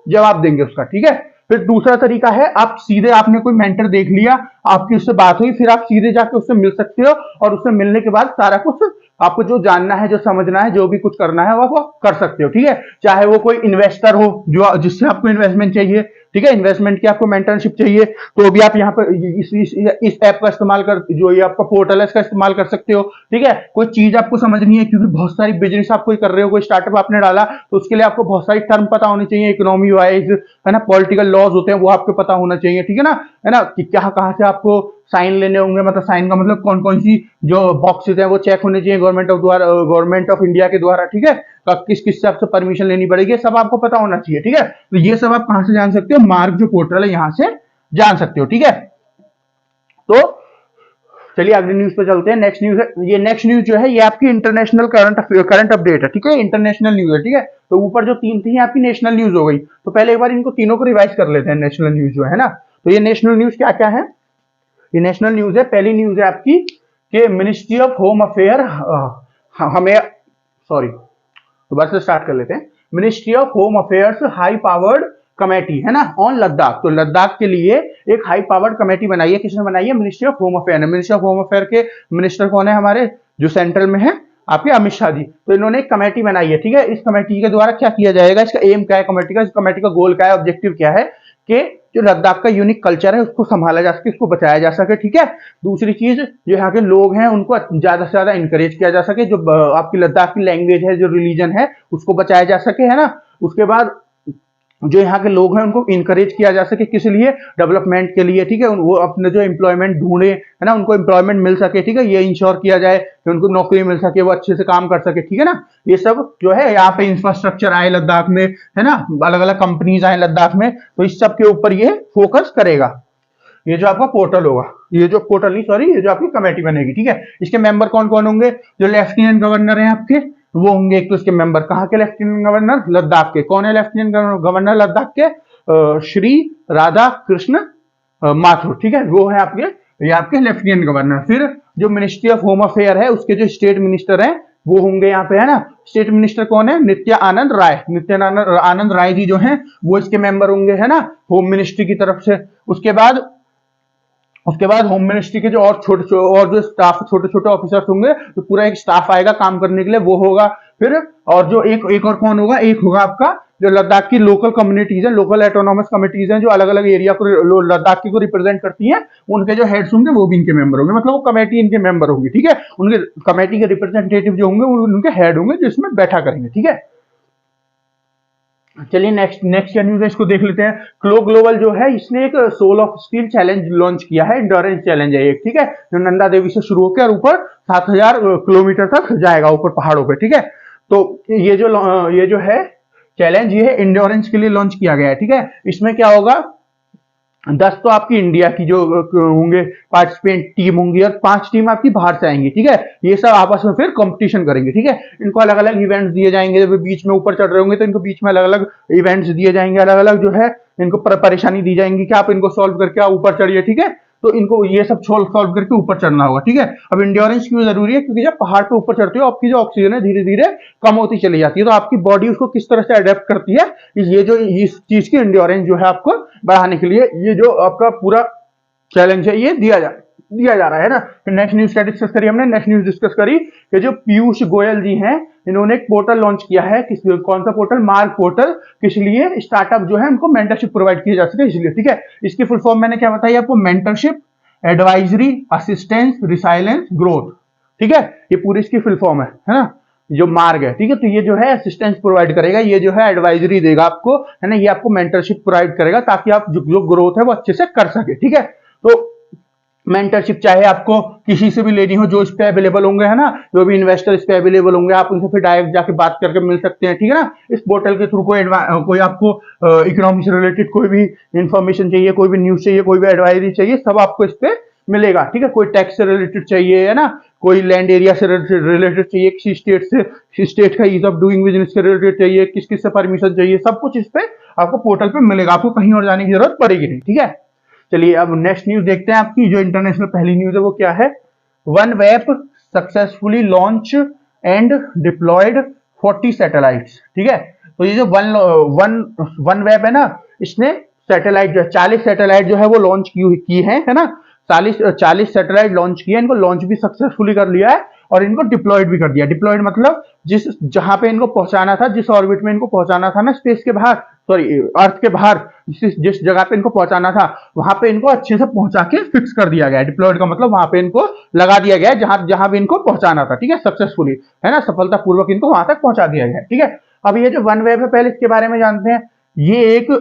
जवाब देंगे उसका, ठीक है। फिर दूसरा तरीका है, आप सीधे, आपने कोई मेंटर देख लिया, आपकी उससे बात हुई, फिर आप सीधे जाके उससे मिल सकते हो और उससे मिलने के बाद सारा कुछ आपको जो जानना है, जो समझना है, जो भी कुछ करना है वो कर सकते हो, ठीक है। चाहे वो कोई इन्वेस्टर हो जो जिससे आपको इन्वेस्टमेंट चाहिए, ठीक है, इन्वेस्टमेंट की आपको मेंटरशिप चाहिए, तो भी आप यहाँ पर इस ऐप का इस्तेमाल कर, जो ये आपका पोर्टल है इसका इस्तेमाल कर सकते हो, ठीक है। कोई चीज आपको समझनी है, क्योंकि बहुत सारी बिजनेस आप कोई कर रहे हो, कोई स्टार्टअप आपने डाला, तो उसके लिए आपको बहुत सारी टर्म पता होनी चाहिए, इकोनॉमी वाइज, है ना, पॉलिटिकल लॉज होते हैं वो आपको पता होना चाहिए, ठीक है ना, कि कहाँ से आपको साइन लेने होंगे, मतलब साइन का मतलब कौन कौन सी जो बॉक्सेस हैं वो चेक होने चाहिए गवर्नमेंट ऑफ इंडिया के द्वारा, ठीक है। तो किस किस से आपसे परमिशन लेनी पड़ेगी, सब आपको पता होना चाहिए, ठीक है। तो ये सब आप कहां से जान सकते हो, मार्क जो पोर्टल है यहां से जान सकते हो, ठीक है। तो चलिए अगली न्यूज पे चलते हैं। नेक्स्ट न्यूज है, ये नेक्स्ट न्यूज जो है ये आपकी इंटरनेशनल करंट अपडेट है, ठीक है, इंटरनेशनल न्यूज है, ठीक है। तो ऊपर जो तीन थी आपकी नेशनल न्यूज हो गई, तो पहले एक बार इनको तीनों को रिवाइज कर लेते हैं, नेशनल न्यूज जो है ना। तो ये नेशनल न्यूज क्या क्या है, ये नेशनल न्यूज है, पहली न्यूज है आपकी कि मिनिस्ट्री ऑफ होम अफेयर हमें, सॉरी दोबारा से स्टार्ट कर लेते हैं। Ministry of home affairs high powered committee, है ना, ऑन लद्दाख। तो लद्दाख के लिए एक हाई पावर्ड कमेटी बनाई है, किसने बनाई है, मिनिस्ट्री ऑफ होम अफेयर ने। मिनिस्ट्री ऑफ होम अफेयर के मिनिस्टर कौन है हमारे, जो सेंट्रल में है आपके अमित शाह जी। तो इन्होंने एक कमेटी बनाई है, ठीक है। इस कमेटी के द्वारा क्या किया जाएगा, इसका एम क्या है कमेटी का, इस कमेटी का गोल क्या है, ऑब्जेक्टिव क्या है, कि जो लद्दाख का यूनिक कल्चर है उसको संभाला जा सके, उसको बचाया जा सके, ठीक है। दूसरी चीज, जो यहाँ के लोग हैं उनको ज्यादा से ज्यादा इंकरेज किया जा सके, जो आपकी लद्दाख की लैंग्वेज है, जो रिलीजन है उसको बचाया जा सके, है ना। उसके बाद जो यहाँ के लोग हैं उनको इंकरेज किया जा सके, किस लिए, डेवलपमेंट के लिए, ठीक है। वो अपने जो एम्प्लॉयमेंट ढूंढे, है ना, उनको एम्प्लॉयमेंट मिल सके, ठीक है, ये इंश्योर किया जाए कि उनको नौकरी मिल सके, वो अच्छे से काम कर सके, ठीक है ना। ये सब जो है यहाँ पे इंफ्रास्ट्रक्चर आए लद्दाख में, है ना, अलग अलग कंपनीज आए लद्दाख में, तो इस सब के ऊपर ये फोकस करेगा। ये जो आपका पोर्टल होगा, ये जो पोर्टल नहीं सॉरी, ये जो आपकी कमेटी बनेगी, ठीक है। इसके मेंबर कौन कौन होंगे, जो लेफ्टिनेंट गवर्नर है आपके वो होंगे एक, तो इसके मेंबर कहाँ के, लेफ्टिनेंट गवर्नर लद्दाख के। कौन है लेफ्टिनेंट गवर्नर लद्दाख के, श्री राधा कृष्ण माथुर, ठीक है, वो है आपके, ये आपके लेफ्टिनेंट गवर्नर। फिर जो मिनिस्ट्री ऑफ होम अफेयर है उसके जो स्टेट मिनिस्टर हैं वो होंगे यहाँ पे, है ना। स्टेट मिनिस्टर कौन है, नित्यानंद राय, नित्यानंद राय जी जो हैं वो इसके मेंबर होंगे, है ना, होम मिनिस्ट्री की तरफ से। उसके बाद होम मिनिस्ट्री के जो और जो स्टाफ, छोटे छोटे ऑफिसर्स होंगे, तो पूरा एक स्टाफ आएगा काम करने के लिए, वो होगा। फिर और जो एक और कौन होगा, एक होगा आपका जो लद्दाख की लोकल कम्युनिटीज है, लोकल ऑटोनॉमस कमिटीज हैं, जो अलग अलग एरिया को लद्दाख की को रिप्रेजेंट करती हैं, उनके जो हेड्स होंगे वो भी इनके मेंबर होंगे, मतलब वो कमेटी इनके मेंबर होगी, ठीक है। उनके कमेटी के रिप्रेजेंटेटिव जो होंगे वो उनके हेड होंगे, जो इसमें बैठा करेंगे, ठीक है। चलिए नेक्स्ट क्या न्यूज है इसको देख लेते हैं। क्लो ग्लोबल जो है इसने एक soul of steel challenge launch किया है, एंड्योरेंस चैलेंज है एक, ठीक है, जो नंदा देवी से शुरू होकर ऊपर 7000 किलोमीटर तक जाएगा ऊपर पहाड़ों पे, ठीक है। तो ये जो है चैलेंज, ये एंड्योरेंस के लिए लॉन्च किया गया है, ठीक है। इसमें क्या होगा, 10 तो आपकी इंडिया की जो होंगे पार्टिसिपेंट टीम होंगी और 5 टीम आपकी बाहर से आएंगी, ठीक है। ये सब आपस में फिर कंपटीशन करेंगे, ठीक है। इनको अलग अलग इवेंट्स दिए जाएंगे, जब बीच में ऊपर चढ़ रहे होंगे तो इनको बीच में अलग अलग इवेंट्स दिए जाएंगे, अलग अलग जो है इनको परेशानी दी जाएंगी कि आप इनको सॉल्व करके आप ऊपर चढ़िए, ठीक है। तो इनको ये सब सॉल्व करके ऊपर चढ़ना होगा, ठीक है। अब इंड्योरेंस क्यों जरूरी है, क्योंकि जब पहाड़ पे ऊपर चढ़ते हो आपकी जो ऑक्सीजन है धीरे धीरे कम होती चली जाती है, तो आपकी बॉडी उसको किस तरह से अडेप्ट करती है, ये जो इस चीज की इंड्योरेंस जो है आपको बढ़ाने के लिए ये जो आपका पूरा चैलेंज है ये दिया जा रहा है ना। नेक्स्ट न्यूज क्या डिस्कस करी हमने, नेक्स्ट न्यूज डिस्कस करी कि जो पीयूष गोयल जी हैं इन्होंने एक पोर्टल लॉन्च किया है, कौन सा पोर्टल, मार्ग पोर्टल, किस लिए, स्टार्टअप जो है उनको मेंटरशिप प्रोवाइड की जा सके इसलिए, ठीक है। इसकी फुल फॉर्म मैंने क्या बताई आपको, mentorship, advisory, assistance, resilience, growth, ठीक है। ये पूरी इसकी फुल फॉर्म है ना, जो मार्ग है, ठीक है। तो ये जो है असिस्टेंस प्रोवाइड करेगा, ये जो है एडवाइजरी देगा आपको, है ना, ये आपको मेंटरशिप प्रोवाइड करेगा ताकि आप जो ग्रोथ है वो अच्छे से कर सके, ठीक है। तो मेंटरशिप चाहे आपको किसी से भी लेनी हो, जो इस पे अवेलेबल होंगे, है ना, जो भी इन्वेस्टर इस पे अवेलेबल होंगे आप उनसे फिर डायरेक्ट जाके बात करके मिल सकते हैं, ठीक है ना। इस पोर्टल के थ्रू कोई आपको इकोनॉमिक से रिलेटेड कोई भी इंफॉर्मेशन चाहिए, कोई भी न्यूज चाहिए, कोई भी एडवाइजरी चाहिए, सब आपको इस पे मिलेगा, ठीक है। कोई टैक्स से रिलेटेड चाहिए, है ना, कोई लैंड एरिया से रिलेटेड चाहिए, किसी स्टेट का ईज ऑफ डूइंग बिजनेस के रिलेटेड चाहिए, किस किस से परमिशन चाहिए, सब कुछ इस पे आपको पोर्टल पे मिलेगा, आपको कहीं और जाने की जरूरत पड़ेगी नहीं, ठीक है। चलिए अब नेक्स्ट न्यूज देखते हैं, आपकी जो इंटरनेशनल पहली न्यूज है वो क्या है, OneWeb successfully launch and deployed 40 satellites, ठीक है। तो ये जो वन वेब है ना, इसने सैटेलाइट जो है 40 सैटेलाइट जो है वो लॉन्च की है ना, 40 सैटेलाइट लॉन्च किए, इनको लॉन्च भी सक्सेसफुली कर लिया है और इनको डिप्लॉयड भी कर दिया। डिप्लॉयड मतलब जहां पे इनको पहुंचाना था, जिस ऑर्बिट में इनको पहुंचाना था ना, स्पेस के बाहर, सॉरी अर्थ के बाहर, जिस जगह पे इनको पहुंचाना था वहां पे इनको अच्छे से पहुंचा के फिक्स कर दिया गया है। डिप्लॉयड का मतलब वहां पे इनको लगा दिया गया है जहां भी इनको पहुंचाना था, ठीक है, सक्सेसफुली, है ना, सफलतापूर्वक इनको वहां तक पहुंचा दिया गया है, ठीक है। अब ये जो वन वेब है, पहले इसके बारे में जानते हैं। ये एक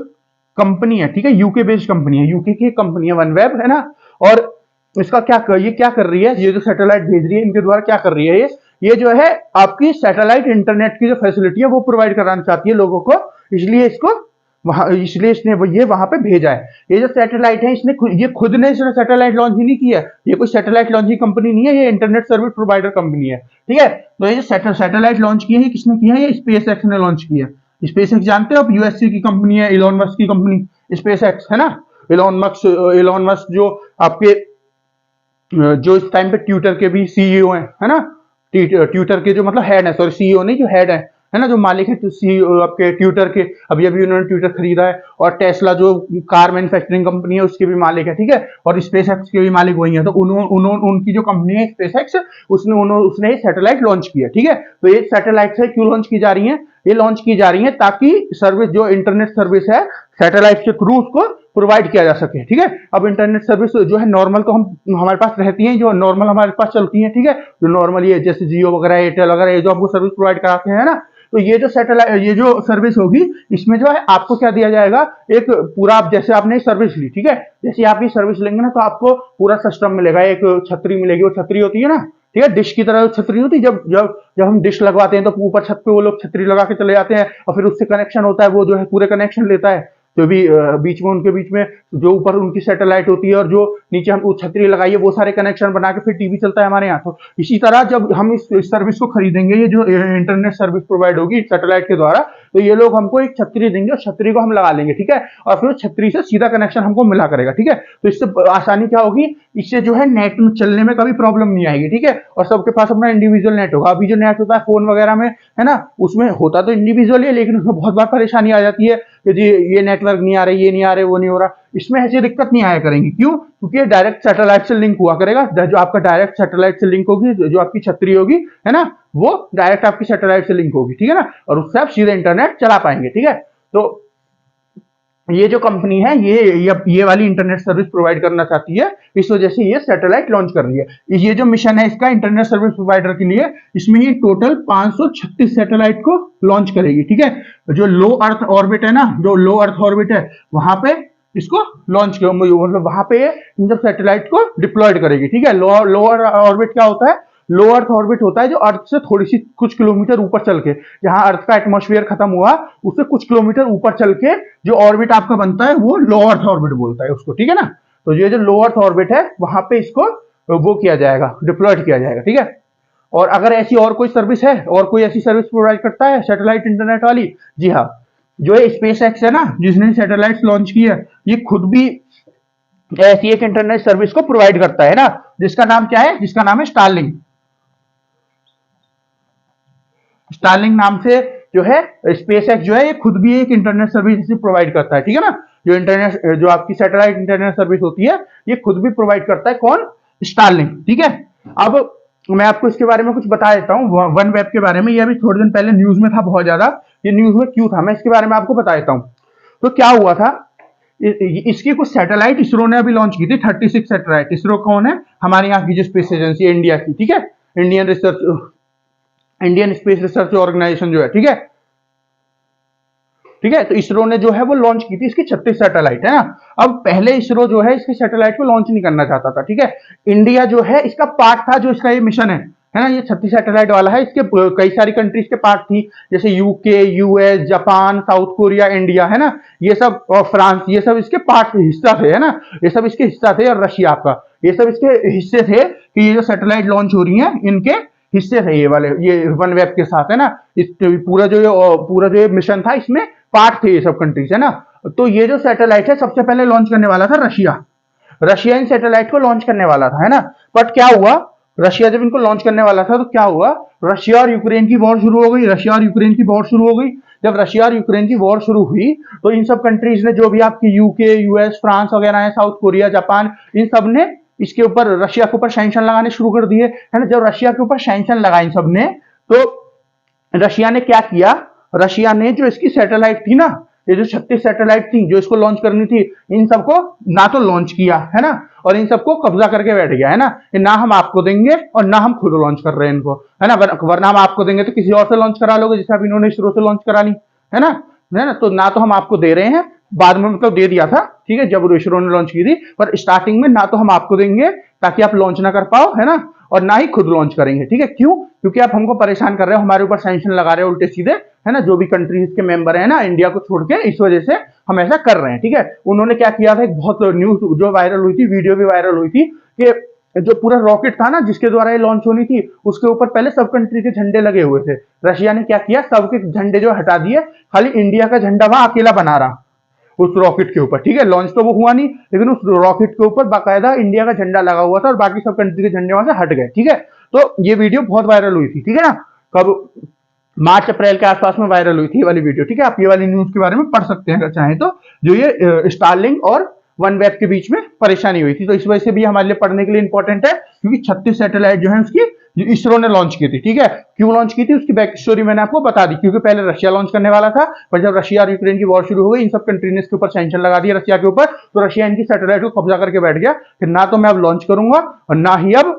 कंपनी है, ठीक है, यूके बेस्ड कंपनी है, यूके की कंपनी है वन वेब, है ना। और इसका ये क्या कर रही है, ये जो सैटेलाइट भेज रही है इनके द्वारा क्या कर रही है, ये जो है आपकी सैटेलाइट इंटरनेट की जो फैसिलिटी है वो प्रोवाइड कराना चाहती है लोगों को, इसलिए इसने ये वहां पे भेजा है। ये जो सैटेलाइट है ये खुद ने सैटेलाइट लॉन्च ही नहीं किया है, ये कोई सैटेलाइट लॉन्चिंग कंपनी नहीं है, ये इंटरनेट सर्विस प्रोवाइडर कंपनी है, ठीक है। तो ये जो सैटेलाइट लॉन्च किए हैं किसने किया है, ये स्पेस एक्स ने लॉन्च किया है। स्पेस एक्स जानते हो आप, यूएससी की कंपनी है, इलॉन मस्क की कंपनी स्पेस एक्स, है ना। इलॉन मस्क जो आपके जो इस टाइम पे ट्विटर के भी सीईओ हैं, है ना, ट्विटर के जो मतलब हेड है, सॉरी सीईओ नहीं, जो हेड है ना, जो मालिक है, तो सीईओ आपके ट्विटर के, अभी उन्होंने ट्विटर खरीदा है, और टेस्ला जो कार मैन्युफैक्चरिंग कंपनी है उसके भी मालिक है, ठीक है, और स्पेस एक्स के भी मालिक वही है। तो उनकी जो कंपनी है स्पेस एक्स, उसने सैटेलाइट लॉन्च किया, ठीक है। तो ये सैटेलाइट से क्यों लॉन्च की जा रही है, ये लॉन्च की जा रही है ताकि सर्विस, जो इंटरनेट सर्विस है सैटेलाइट के थ्रू उसको प्रोवाइड किया जा सके, ठीक है। अब इंटरनेट सर्विस जो है नॉर्मल तो हमारे पास रहती है, जो नॉर्मल हमारे पास चलती है, ठीक है, जो नॉर्मल ये जैसे जियो वगैरह, एयरटेल वगैरह, ये जो आपको सर्विस प्रोवाइड कराते हैं ना, तो ये जो सैटेलाइट, ये जो सर्विस होगी इसमें जो है आपको क्या दिया जाएगा, एक पूरा, आप जैसे आपने सर्विस ली, ठीक है, जैसे आप ये सर्विस लेंगे ना तो आपको पूरा सिस्टम मिलेगा, एक छतरी मिलेगी, वो छतरी होती है ना, ठीक है, डिश की तरह छतरी होती है, जब हम डिश लगवाते हैं तो ऊपर छत पे वो लोग छतरी लगा के चले जाते हैं और फिर उससे कनेक्शन होता है, वो जो है पूरे कनेक्शन लेता है, जो भी बीच में उनके बीच में जो ऊपर उनकी सैटेलाइट होती है और जो नीचे हम छतरी लगाइए, वो सारे कनेक्शन बना के फिर टीवी चलता है हमारे यहाँ। तो इसी तरह जब हम इस सर्विस को खरीदेंगे, ये जो इंटरनेट सर्विस प्रोवाइड होगी सैटेलाइट के द्वारा, तो ये लोग हमको एक छतरी देंगे और छतरी को हम लगा लेंगे, ठीक है, और फिर छतरी से सीधा कनेक्शन हमको मिला करेगा, ठीक है। तो इससे आसानी क्या होगी, इससे जो है नेट में चलने में कभी प्रॉब्लम नहीं आएगी, ठीक है, और सबके पास अपना इंडिविजुअल नेट होगा। अभी जो नेट होता है फोन वगैरह में, है ना, उसमें होता तो इंडिविजुअल है, लेकिन उसमें बहुत बार परेशानी आ जाती है कि जी ये नेटवर्क नहीं आ रही, ये नहीं आ रहे, वो नहीं हो रहा। इसमें ऐसी दिक्कत नहीं आया करेंगी, क्यों, क्योंकि ये डायरेक्ट सैटेलाइट से लिंक हुआ करेगा, जो आपका डायरेक्ट सैटेलाइट से लिंक होगी, जो आपकी छतरी होगी, है ना, वो डायरेक्ट आपकी सैटेलाइट से लिंक होगी, ठीक है ना, और उससे आप सीधे इंटरनेट चला पाएंगे, ठीक है। तो ये जो कंपनी है ये वाली इंटरनेट सर्विस प्रोवाइड करना चाहती है, इस वजह से ये सैटेलाइट लॉन्च कर रही है। ये जो मिशन है इसका इंटरनेट सर्विस प्रोवाइडर के लिए, इसमें ये टोटल 536 सैटेलाइट को लॉन्च करेगी, ठीक है। जो लो अर्थ ऑर्बिट है ना, जो लो अर्थ ऑर्बिट है वहां पे इसको लॉन्च मतलब वहां पे इन सब सैटेलाइट को डिप्लॉयड करेगी, ठीक है। लोअर ऑर्बिट क्या होता है, लो अर्थ ऑर्बिट होता है जो अर्थ से थोड़ी सी कुछ किलोमीटर ऊपर चल के, जहां अर्थ का एटमॉस्फेयर खत्म हुआ उससे कुछ किलोमीटर ऊपर चल के जो ऑर्बिट आपका बनता है वो लो अर्थ ऑर्बिट बोलता है उसको, ठीक है ना। तो ये जो लो अर्थ ऑर्बिट है वहां पे इसको वो किया जाएगा, डिप्लॉयड किया जाएगा, ठीक है। और अगर ऐसी और कोई सर्विस है, और कोई ऐसी सर्विस प्रोवाइड करता है सैटेलाइट इंटरनेट वाली, जी हाँ, जो स्पेस एक्स है ना, जिसने सैटेलाइट लॉन्च की है, ये खुद भी ऐसी एक इंटरनेट सर्विस को प्रोवाइड करता है ना, जिसका नाम क्या है, जिसका नाम है स्टारलिंक। स्टारलिंक नाम से जो है स्पेस एक्स जो है ये खुद भी एक इंटरनेट सर्विस प्रोवाइड करता है, ठीक है ना। जो इंटरनेट जो आपकी सैटेलाइट इंटरनेट सर्विस होती है ये खुद भी प्रोवाइड करता है, कौन, स्टारलिंक, ठीक है। अब मैं आपको इसके बारे में कुछ बता देता हूँ वन वेब के बारे में। ये अभी थोड़े दिन पहले न्यूज में था बहुत ज्यादा, ये न्यूज में क्यों था मैं इसके बारे में आपको बता देता हूँ। तो क्या हुआ था, इसकी कुछ सैटेलाइट इसरो ने अभी लॉन्च की थी, 36 सैटेलाइट। इसरो कौन है, हमारे यहाँ की जो स्पेस एजेंसी है इंडिया की, ठीक है, इंडियन स्पेस रिसर्च ऑर्गेनाइजेशन जो है, ठीक है, ठीक है। तो इसरो ने जो है वो लॉन्च की थी इसकी 36 सैटेलाइट, है ना। अब पहले इसरो जो है इसकी सैटेलाइट को लॉन्च नहीं करना चाहता था, ठीक है। इंडिया जो है इसका पार्ट था, जो इसका ये मिशन है ना, ये 36 सैटेलाइट वाला है, इसके कई सारी कंट्रीज के पार्ट थी, जैसे UK, US, Japan, south Korea, India, है ना, ये सब, और फ्रांस, ये सब इसके पार्ट हिस्सा थे, है ना, ये सब इसके हिस्सा थे, और रशिया आपका, ये सब इसके हिस्से थे कि ये जो सैटेलाइट लॉन्च हो रही है इनके हिस्से थे ये वाले, ये वन वेब के साथ, है ना। इस पूरा जो ये मिशन था इसमें पार्ट थे ये सब कंट्रीज, है ना। तो ये जो सैटेलाइट है सबसे पहले लॉन्च करने वाला था रशिया, रशिया इन सैटेलाइट को लॉन्च करने वाला था, है ना। बट क्या हुआ, रशिया जब इनको लॉन्च करने वाला था तो क्या हुआ, रशिया और यूक्रेन की वॉर शुरू हो गई, रशिया और यूक्रेन की वॉर शुरू हो गई। जब रशिया और यूक्रेन की वॉर शुरू हुई तो इन सब कंट्रीज ने, जो भी आपकी यूके, यूएस, फ्रांस वगैरह है, साउथ कोरिया, जापान, इन सब ने इसके ऊपर, रशिया के ऊपर सैंक्शन लगाने शुरू कर दिए, है ना। जब रशिया के ऊपर सैंक्शन लगाए इन सब ने, तो रशिया ने क्या किया, रशिया ने जो इसकी सैटेलाइट थी ना, ये जो 36 सैटेलाइट थी जो इसको लॉन्च करनी थी, इन सबको ना तो लॉन्च किया, है ना, और इन सबको कब्जा करके बैठ गया, है ना, कि ना हम आपको देंगे और ना हम खुद लॉन्च कर रहे हैं इनको, है ना, वरना हम आपको देंगे तो किसी और से लॉन्च करा लोगे, जैसे अब इन्होंने इसरो से लॉन्च करा ली, है ना, तो ना तो हम आपको दे रहे हैं, बाद में मतलब दे दिया था, ठीक है, जब इसरो ने लॉन्च की थी, पर स्टार्टिंग में ना तो हम आपको देंगे ताकि आप लॉन्च ना कर पाओ, है ना, और ना ही खुद लॉन्च करेंगे, ठीक है। क्यों, क्योंकि आप हमको परेशान कर रहे हो, हमारे ऊपर सैंक्शन लगा रहे हो उल्टे सीधे, है ना, जो भी कंट्रीज के मेंबर है ना इंडिया को छोड़ के, इस वजह से हम ऐसा कर रहे हैं, ठीक है। उन्होंने क्या किया था, एक बहुत न्यूज जो वायरल हुई थी, वीडियो भी वायरल हुई थी, कि जो पूरा रॉकेट था ना जिसके द्वारा ये लॉन्च होनी थी, उसके ऊपर पहले सब कंट्री के झंडे लगे हुए थे। रशिया ने क्या किया, सबके झंडे जो हटा दिए, खाली इंडिया का झंडा वहां अकेला बना रहा उस रॉकेट के ऊपर, ठीक है। लॉन्च तो वो हुआ नहीं, लेकिन उस रॉकेट के ऊपर बाकायदा इंडिया का झंडा लगा हुआ था और बाकी सब कंट्री के झंडे वहां से हट गए, ठीक है। तो ये वीडियो बहुत वायरल हुई थी, ठीक है ना, कब, मार्च अप्रैल के आसपास में वायरल हुई थी ये वाली वीडियो, ठीक है। आप ये वाली न्यूज के बारे में पढ़ सकते हैं अगर चाहें तो, जो ये स्टारलिंक और वन वेब के बीच में परेशानी हुई थी, तो इस वजह से भी हमारे लिए पढ़ने के लिए इंपॉर्टेंट है, क्योंकि 36 सैटेलाइट जो है उसकी जो इसरो ने लॉन्च की थी, ठीक है। क्यों लॉन्च की थी उसकी बैक स्टोरी मैंने आपको बता दी, क्योंकि पहले रशिया लॉन्च करने वाला था, पर जब रशिया और यूक्रेन की वॉर शुरू हो गई, इन सब कंट्री ने इसके ऊपर सैंक्शन लगा दिया रशिया के ऊपर, तो रशिया इनकी सैटेलाइट को कब्जा करके बैठ गया, फिर ना तो मैं अब लॉन्च करूंगा और ना ही अब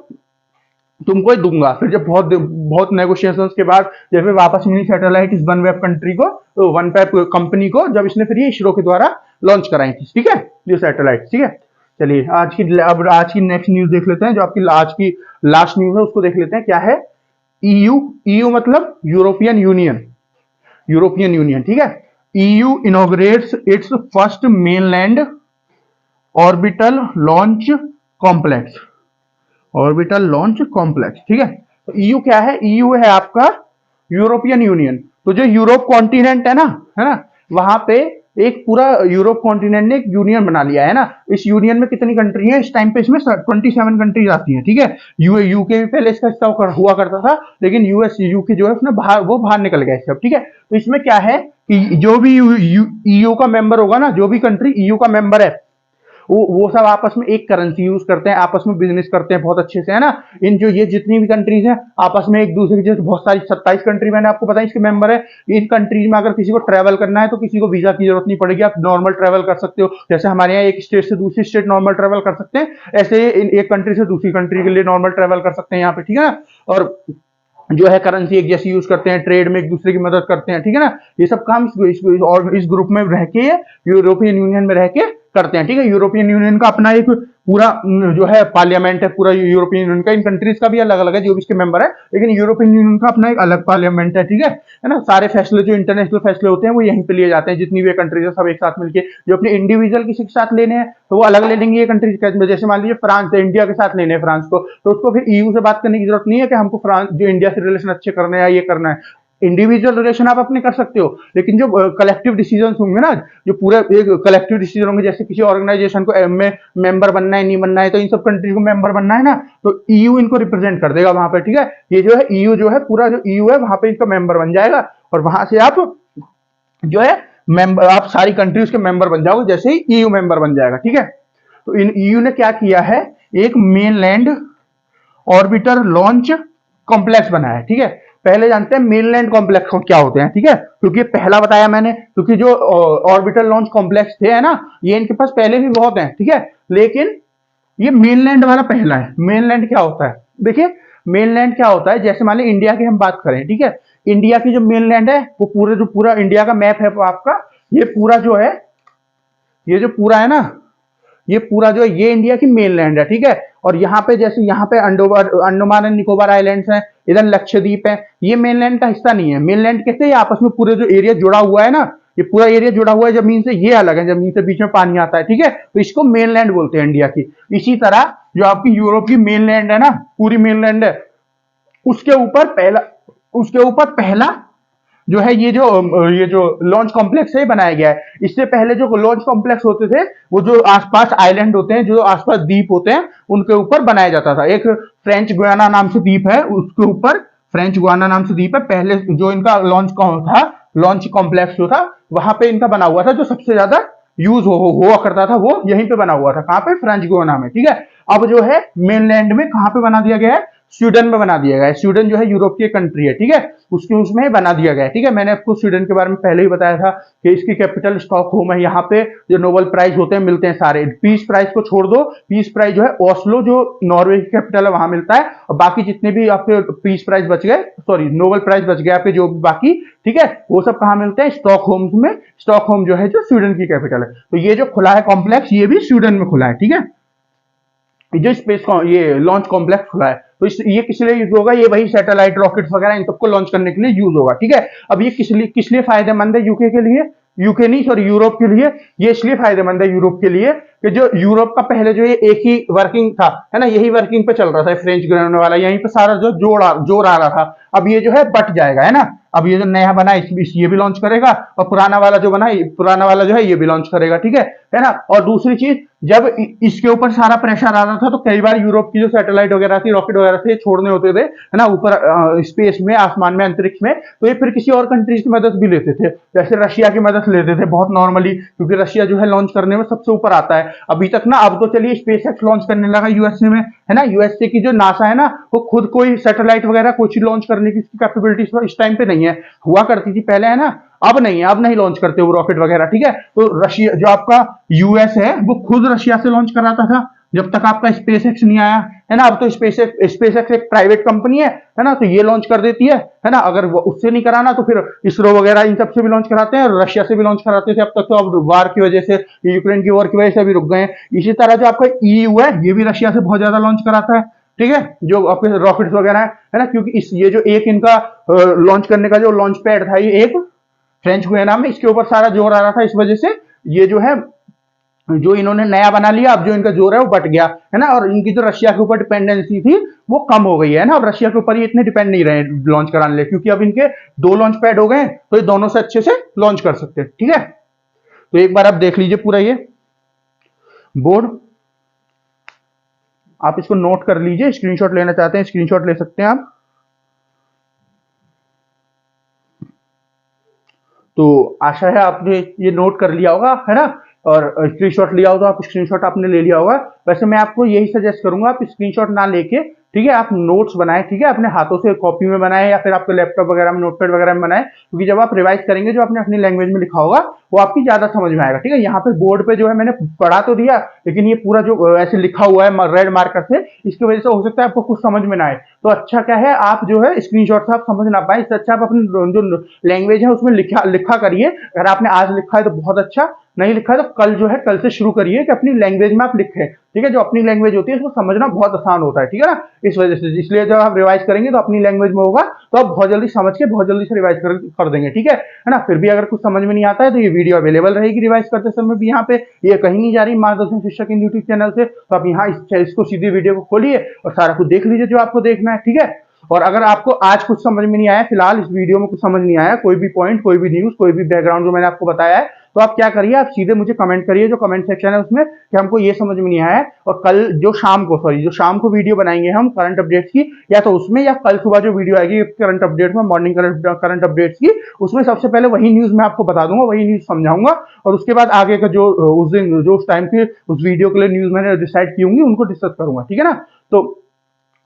तुमको दूंगा। फिर जब बहुत बहुत नेगोशिएशंस के बाद जब वापस मिली सैटेलाइट इस वन वेब कंट्री को, तो वन वेब कंपनी को, जब इसने फिर ये इसरो के द्वारा लॉन्च कराई थी, ठीक है, ये सैटेलाइट, ठीक है। चलिए अब आज की नेक्स्ट न्यूज देख लेते हैं, जो आपकी आज की लास्ट न्यूज है उसको देख लेते हैं, क्या है। ईयू मतलब यूरोपियन यूनियन, यूरोपियन यूनियन, ठीक है। EU inaugurates it's first mainland orbital launch complex, orbital launch complex, ठीक है। तो ईयू क्या है, ईयू है आपका यूरोपियन यूनियन। तो जो यूरोप कॉन्टिनेंट है ना, वहां पे एक पूरा यूरोप कॉन्टिनेंट ने एक यूनियन बना लिया है ना। इस यूनियन में कितनी कंट्री है इस टाइम पे, इसमें 27 कंट्रीज आती हैं, ठीक है। यूके भी पहले इसका हिस्सा हुआ करता था, लेकिन यूएस यूके जो है उसने बाहर निकल गया सब, ठीक है। तो इसमें क्या है कि जो भी ईयू का मेंबर होगा ना, जो भी कंट्री ईयू का मेंबर है, वो सब आपस में एक करेंसी यूज करते हैं, आपस में बिजनेस करते हैं बहुत अच्छे से, है ना। इन जो ये जितनी भी कंट्रीज हैं आपस में एक दूसरे की, जैसे बहुत सारी 27 कंट्री मैंने आपको बताया इसके मेंबर है। इन कंट्रीज में अगर किसी को ट्रैवल करना है तो किसी को वीजा की जरूरत नहीं पड़ेगी, आप नॉर्मल ट्रैवल कर सकते हो। जैसे हमारे यहाँ एक स्टेट से दूसरी स्टेट नॉर्मल ट्रैवल कर सकते हैं, ऐसे एक कंट्री से दूसरी कंट्री के लिए नॉर्मल ट्रैवल कर सकते हैं यहाँ पे, ठीक है ना। और जो है करेंसी एक जैसी यूज करते हैं, ट्रेड में एक दूसरे की मदद करते हैं, ठीक है ना। ये सब काम इस ग्रुप में रह के, यूरोपियन यूनियन में रह के करते हैं, ठीक है। यूरोपियन यूनियन का अपना एक पूरा जो है पार्लियामेंट है, पूरा यूरोपियन यूनियन का, इन कंट्रीज का भी अलग अलग है जो भी इसके मेंबर है, लेकिन यूरोपियन यूनियन का अपना एक अलग पार्लियामेंट है, ठीक है ना। सारे फैसले जो इंटरनेशनल फैसले होते हैं वो यहीं पे लिए जाते हैं, जितनी भी कंट्रीज है सब एक साथ मिलकर, जो अपने इंडिविजुअल किसी के साथ लेने हैं तो वो अलग ले लेंगे ये कंट्रीज। जैसे मान लीजिए फ्रांस है, इंडिया के साथ लेने हैं फ्रांस को, तो उसको फिर ईयू से बात करने की जरूरत नहीं है कि हमको फ्रांस जो इंडिया से रिलेशन अच्छे करने हैं ये करना है। इंडिविजुअल रिलेशन आप अपने कर सकते हो, लेकिन जो कलेक्टिव डिसीजन होंगे ना, जो पूरा एक कलेक्टिव डिसीजन होंगे, जैसे किसी ऑर्गेनाइजेशन को में मेंबर बनना है नहीं बनना है, तो इन सब कंट्री को मेंबर बनना है ना, तो ईयू इनको रिप्रेजेंट कर देगा वहां पे, ठीक है। ये जो है ईयू जो है पूरा जो ईयू है वहां पे इनका मेंबर बन जाएगा, और वहां से आप जो है मेंबर, आप सारी कंट्रीज के मेंबर बन जाओगे जैसे ही ईयू मेंबर बन जाएगा, ठीक है। तो इन ईयू ने क्या किया है, एक मेनलैंड ऑर्बिटर लॉन्च कॉम्प्लेक्स बनाया है, ठीक है। पहले जानते हैं मेनलैंड कॉम्प्लेक्स क्या होते हैं, ठीक है, क्योंकि पहला बताया मैंने, क्योंकि जो ऑर्बिटल लॉन्च कॉम्प्लेक्स थे है ना, ये इनके पास पहले भी बहुत हैं, ठीक है, लेकिन ये मेनलैंड वाला पहला है। मेनलैंड क्या होता है, देखिए मेनलैंड क्या होता है, जैसे मान ली इंडिया की हम बात करें, ठीक है, इंडिया की जो मेनलैंड है वो पूरे जो पूरा इंडिया का मैप है आपका, ये पूरा जो है, ये जो पूरा है ना, ये पूरा जो है ये इंडिया की मेनलैंड है, ठीक है। और यहाँ पे जैसे यहाँ पे अंडमान एंड निकोबार आइलैंड्स हैं, इधर लक्षद्वीप है, ये मेनलैंड का हिस्सा नहीं है। मेनलैंड कैसे, ये आपस में पूरे जो एरिया जुड़ा हुआ है ना, ये पूरा एरिया जुड़ा हुआ है जमीन से, ये अलग है, जमीन से बीच में पानी आता है, ठीक है, तो इसको मेनलैंड बोलते हैं इंडिया की। इसी तरह जो आपकी यूरोप की मेनलैंड है ना, पूरी मेनलैंड है, उसके ऊपर पहला जो है ये जो लॉन्च कॉम्प्लेक्स है बनाया गया है। इससे पहले जो लॉन्च कॉम्प्लेक्स होते थे वो जो आसपास आइलैंड होते हैं, जो आसपास द्वीप होते हैं, उनके ऊपर बनाया जाता था। एक फ्रेंच गुयाना नाम से द्वीप है, उसके ऊपर फ्रेंच गुयाना नाम से द्वीप है, पहले जो इनका लॉन्च कॉम्प्लेक्स जो था वहां पे इनका बना हुआ था, जो सबसे ज्यादा यूज हुआ करता था वो यहीं पे बना हुआ था, कहां पे, फ्रेंच गुयाना में, ठीक है। अब जो है मेनलैंड में कहां पे बना दिया गया है, स्वीडन में बना दिया गया है। स्वीडन जो है यूरोप की कंट्री है, ठीक है, उसके उसमें बना दिया गया है, ठीक है। मैंने आपको स्वीडन के बारे में पहले ही बताया था कि इसकी कैपिटल स्टॉकहोम है। यहाँ पे जो नोबेल प्राइज होते हैं मिलते हैं सारे, पीस प्राइज को छोड़ दो, पीस प्राइज जो है ओस्लो जो नॉर्वे की कैपिटल है वहां मिलता है, और बाकी जितने भी आपके पीस प्राइज बच गए, सॉरी नोबेल प्राइज बच गए आपके जो बाकी, ठीक है, वो सब कहाँ मिलते हैं, स्टॉकहोम में। स्टॉकहोम जो है जो स्वीडन की कैपिटल है। तो ये जो खुला है कॉम्प्लेक्स, ये भी स्वीडन में खुला है, ठीक है, जो स्पेस ये लॉन्च कॉम्प्लेक्स खुला है। तो ये किस लिए यूज होगा, ये वही सैटेलाइट रॉकेट्स वगैरह इन सबको लॉन्च करने के लिए यूज होगा, ठीक है। अब ये किस लिए फायदेमंद है यूके के लिए, यूके नहीं सॉरी यूरोप के लिए, ये इसलिए फायदेमंद है यूरोप के लिए कि जो यूरोप का पहले जो ये एक ही वर्किंग था, है ना, यही वर्किंग पे चल रहा था, फ्रेंच गुयाना वाला, यहीं पे सारा जो जोर आ रहा था। अब ये जो है बट जाएगा, है ना, अब ये जो नया बना ये भी लॉन्च करेगा, और पुराना वाला जो है ये भी लॉन्च करेगा, ठीक है ना। और दूसरी चीज, जब इसके ऊपर सारा प्रेशर आ रहा था तो कई बार यूरोप की जो सैटेलाइट वगैरह थी, रॉकेट वगैरह थे, छोड़ने होते थे, है ना, ऊपर स्पेस में, आसमान में, अंतरिक्ष में, तो ये फिर किसी और कंट्रीज की मदद भी लेते थे, जैसे रशिया की मदद लेते थे बहुत नॉर्मली, क्योंकि रशिया जो है लॉन्च करने में सबसे ऊपर आता है अभी तक ना। अब तो चलिए स्पेस एक्स लॉन्च करने लगा यूएसए में, है ना, यूएसए की जो नासा है ना, वो खुद कोई सैटेलाइट वगैरह कुछ लॉन्च करने की कैपेबिलिटी इस टाइम पे नहीं है, हुआ करती थी पहले, है ना, अब नहीं है, अब नहीं लॉन्च करते वो रॉकेट वगैरह, ठीक है। तो रशिया जो आपका यूएस है वो खुद रशिया से लॉन्च कराता था जब तक आपका स्पेस एक्स नहीं आया, है ना। अब तो स्पेस एक्स एक प्राइवेट कंपनी है ना, तो ये लॉन्च कर देती है ना। अगर उससे नहीं कराना तो फिर इसरो वगैरह इन सब से भी लॉन्च कराते हैं, और रशिया से भी लॉन्च कराते थे अब तक, तो अब वार की वजह से, यूक्रेन की वॉर की वजह से भी रुक गए हैं। इसी तरह जो आपका ईयू है ये भी रशिया से बहुत ज्यादा लॉन्च कराता है, ठीक है, जो आपके रॉकेट्स वगैरह है ना, क्योंकि ये जो एक इनका लॉन्च करने का जो लॉन्च पैड था, ये एक फ्रेंच गुयाना में, इसके ऊपर सारा जोर आ रहा था, इस वजह से ये जो है जो इन्होंने नया बना लिया, अब जो इनका जोर है वो बट गया, है ना। और इनकी जो रशिया के ऊपर डिपेंडेंसी थी वो कम हो गई है ना, अब रशिया के ऊपर ये इतने डिपेंड नहीं रहे लॉन्च कराने लिए, क्योंकि अब इनके 2 लॉन्च पैड हो गए, तो ये दोनों से अच्छे से लॉन्च कर सकते हैं, ठीक है। तो एक बार आप देख लीजिए पूरा ये बोर्ड, आप इसको नोट कर लीजिए, स्क्रीनशॉट लेना चाहते हैं स्क्रीनशॉट ले सकते हैं आप। तो आशा है आपने ये नोट कर लिया होगा, है ना, और स्क्रीनशॉट लिया हो तो आप स्क्रीनशॉट आपने ले लिया होगा। वैसे मैं आपको यही सजेस्ट करूंगा, आप स्क्रीनशॉट ना लेके, ठीक है, आप नोट्स बनाएं, ठीक है, अपने हाथों से कॉपी में बनाएं या फिर आपके लैपटॉप वगैरह में नोटपैड वगैरह में बनाएं, क्योंकि जब आप रिवाइज करेंगे जो आपने अपनी लैंग्वेज में लिखा होगा वो आपकी ज्यादा समझ में आएगा, ठीक है। यहाँ पे बोर्ड पे जो है मैंने पढ़ा तो दिया, लेकिन ये पूरा जो ऐसे लिखा हुआ है रेड मार्कर से, इसकी वजह से हो सकता है आपको कुछ समझ में ना आए। तो अच्छा क्या है, आप जो है स्क्रीनशॉट से आप समझ ना पाए, इससे अच्छा आप अपनी जो लैंग्वेज है उसमें लिखा करिए। अगर आपने आज लिखा है तो बहुत अच्छा, नहीं लिखा है तो कल से शुरू करिए कि अपनी लैंग्वेज में आप लिखें, ठीक है। जो अपनी लैंग्वेज होती है उसको समझना बहुत आसान होता है, ठीक है ना, इस वजह से। इसलिए जब आप रिवाइज करेंगे तो अपनी लैंग्वेज में होगा, तो आप बहुत जल्दी समझ के बहुत जल्दी से रिवाइज कर देंगे, ठीक है ना। फिर भी अगर कुछ समझ में नहीं आता है तो ये वीडियो अवेलेबल रहेगी रिवाइज करते समय भी, यहाँ पे ये कहीं नहीं जा रही मार्गदर्शन शिक्षक इन यूट्यूब चैनल से, तो आप यहाँ इसको सीधी वीडियो को खोलिए और सारा कुछ देख लीजिए जो आपको देखना है, ठीक है। और अगर आपको आज कुछ समझ में नहीं आया, फिलहाल इस वीडियो में कुछ समझ नहीं आया, कोई भी पॉइंट, कोई भी न्यूज, कोई भी बैकग्राउंड जो मैंने आपको बताया है, तो आप क्या करिए, आप सीधे मुझे कमेंट करिए, जो कमेंट सेक्शन है उसमें, कि हमको ये समझ में नहीं आया है। और कल जो शाम को वीडियो बनाएंगे हम करंट अपडेट्स की, या तो उसमें, या कल सुबह जो वीडियो आएगी करंट अपडेट्स में, मॉर्निंग करंट अपडेट्स की, उसमें सबसे पहले वही न्यूज मैं आपको बता दूंगा, वही न्यूज समझाऊंगा, और उसके बाद आगे का जो उस दिन जो उस टाइम की उस वीडियो के लिए न्यूज मैंने डिसाइड की होंगी उनको डिस्कस करूंगा, ठीक है ना। तो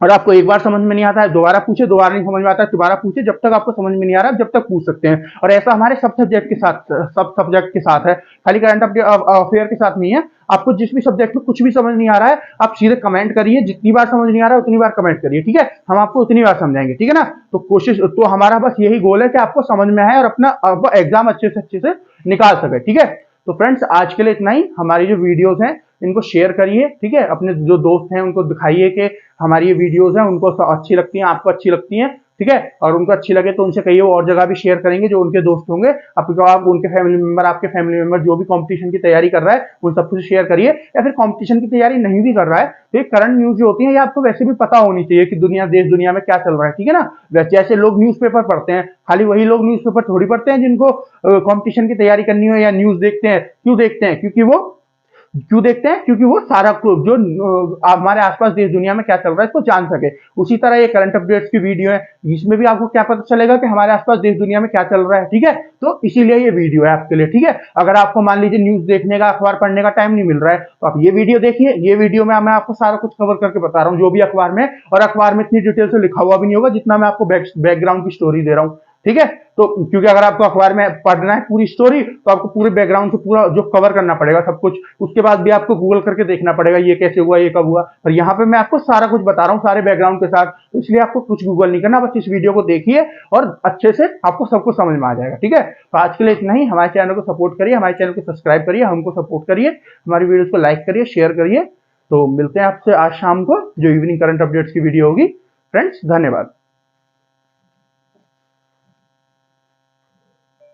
और आपको एक बार समझ में नहीं आता है दोबारा पूछे, दोबारा नहीं समझ में आता है दोबारा पूछे, जब तक आपको समझ में नहीं आ रहा जब तक पूछ सकते हैं। और ऐसा हमारे सब सब्जेक्ट के साथ है, खाली करंट अफेयर के साथ नहीं है। आपको जिस भी सब्जेक्ट में कुछ भी समझ नहीं आ रहा है, आप सीधे कमेंट करिए, जितनी बार समझ नहीं आ रहा है उतनी बार कमेंट करिए, ठीक है, हम आपको उतनी बार समझाएंगे, ठीक है ना। तो कोशिश, तो हमारा बस यही गोल है कि आपको समझ में आए और अपना एग्जाम अच्छे से निकाल सके, ठीक है। तो फ्रेंड्स, आज के लिए इतना ही। हमारी जो वीडियोस हैं इनको शेयर करिए, ठीक है, अपने जो दोस्त हैं उनको दिखाइए कि हमारी ये वीडियोस हैं, उनको अच्छी लगती हैं, आपको अच्छी लगती हैं, ठीक है। और उनको अच्छी लगे तो उनसे कहिए वो और जगह भी शेयर करेंगे, जो उनके दोस्त होंगे, आप उनके आपके फैमिली मेंबर जो भी कंपटीशन की तैयारी कर रहा है उन सबको शेयर करिए। या फिर कंपटीशन की तैयारी नहीं भी कर रहा है तो ये करंट न्यूज जो होती है ये आपको वैसे भी पता होनी चाहिए कि देश दुनिया में क्या चल रहा है, ठीक है ना। जैसे लोग न्यूज़पेपर पढ़ते हैं, खाली वही लोग न्यूज़पेपर थोड़ी पढ़ते हैं जिनको कंपटीशन की तैयारी करनी हो, या न्यूज देखते हैं। क्यों देखते हैं? क्योंकि वो सारा जो हमारे आसपास देश दुनिया में क्या चल रहा है इसको जान सके। उसी तरह ये करंट अपडेट्स की वीडियो है, इसमें भी आपको क्या पता चलेगा कि हमारे आसपास देश दुनिया में क्या चल रहा है, ठीक है। तो इसीलिए ये वीडियो है आपके लिए, ठीक है। अगर आपको मान लीजिए न्यूज देखने का, अखबार पढ़ने का टाइम नहीं मिल रहा है तो आप ये वीडियो देखिए। ये वीडियो में मैं आपको सारा कुछ कवर करके बता रहा हूँ जो भी अखबार में, और अखबार में इतनी डिटेल से लिखा हुआ भी नहीं होगा जितना मैं आपको बैकग्राउंड की स्टोरी दे रहा हूँ, ठीक है। तो क्योंकि अगर आपको अखबार में पढ़ना है पूरी स्टोरी तो आपको पूरे बैकग्राउंड से पूरा जो कवर करना पड़ेगा सब कुछ, उसके बाद भी आपको गूगल करके देखना पड़ेगा ये कैसे हुआ, ये कब हुआ। पर यहाँ पे मैं आपको सारा कुछ बता रहा हूँ सारे बैकग्राउंड के साथ, तो इसलिए आपको कुछ गूगल नहीं करना, बस इस वीडियो को देखिए और अच्छे से आपको सब कुछ समझ में आ जाएगा, ठीक है। तो आज के लिए इतना ही। हमारे चैनल को सपोर्ट करिए, हमारे चैनल को सब्सक्राइब करिए, हमको सपोर्ट करिए, हमारी वीडियोस को लाइक करिए, शेयर करिए। तो मिलते हैं आपसे आज शाम को जो इवनिंग करंट अपडेट्स की वीडियो होगी। फ्रेंड्स, धन्यवाद।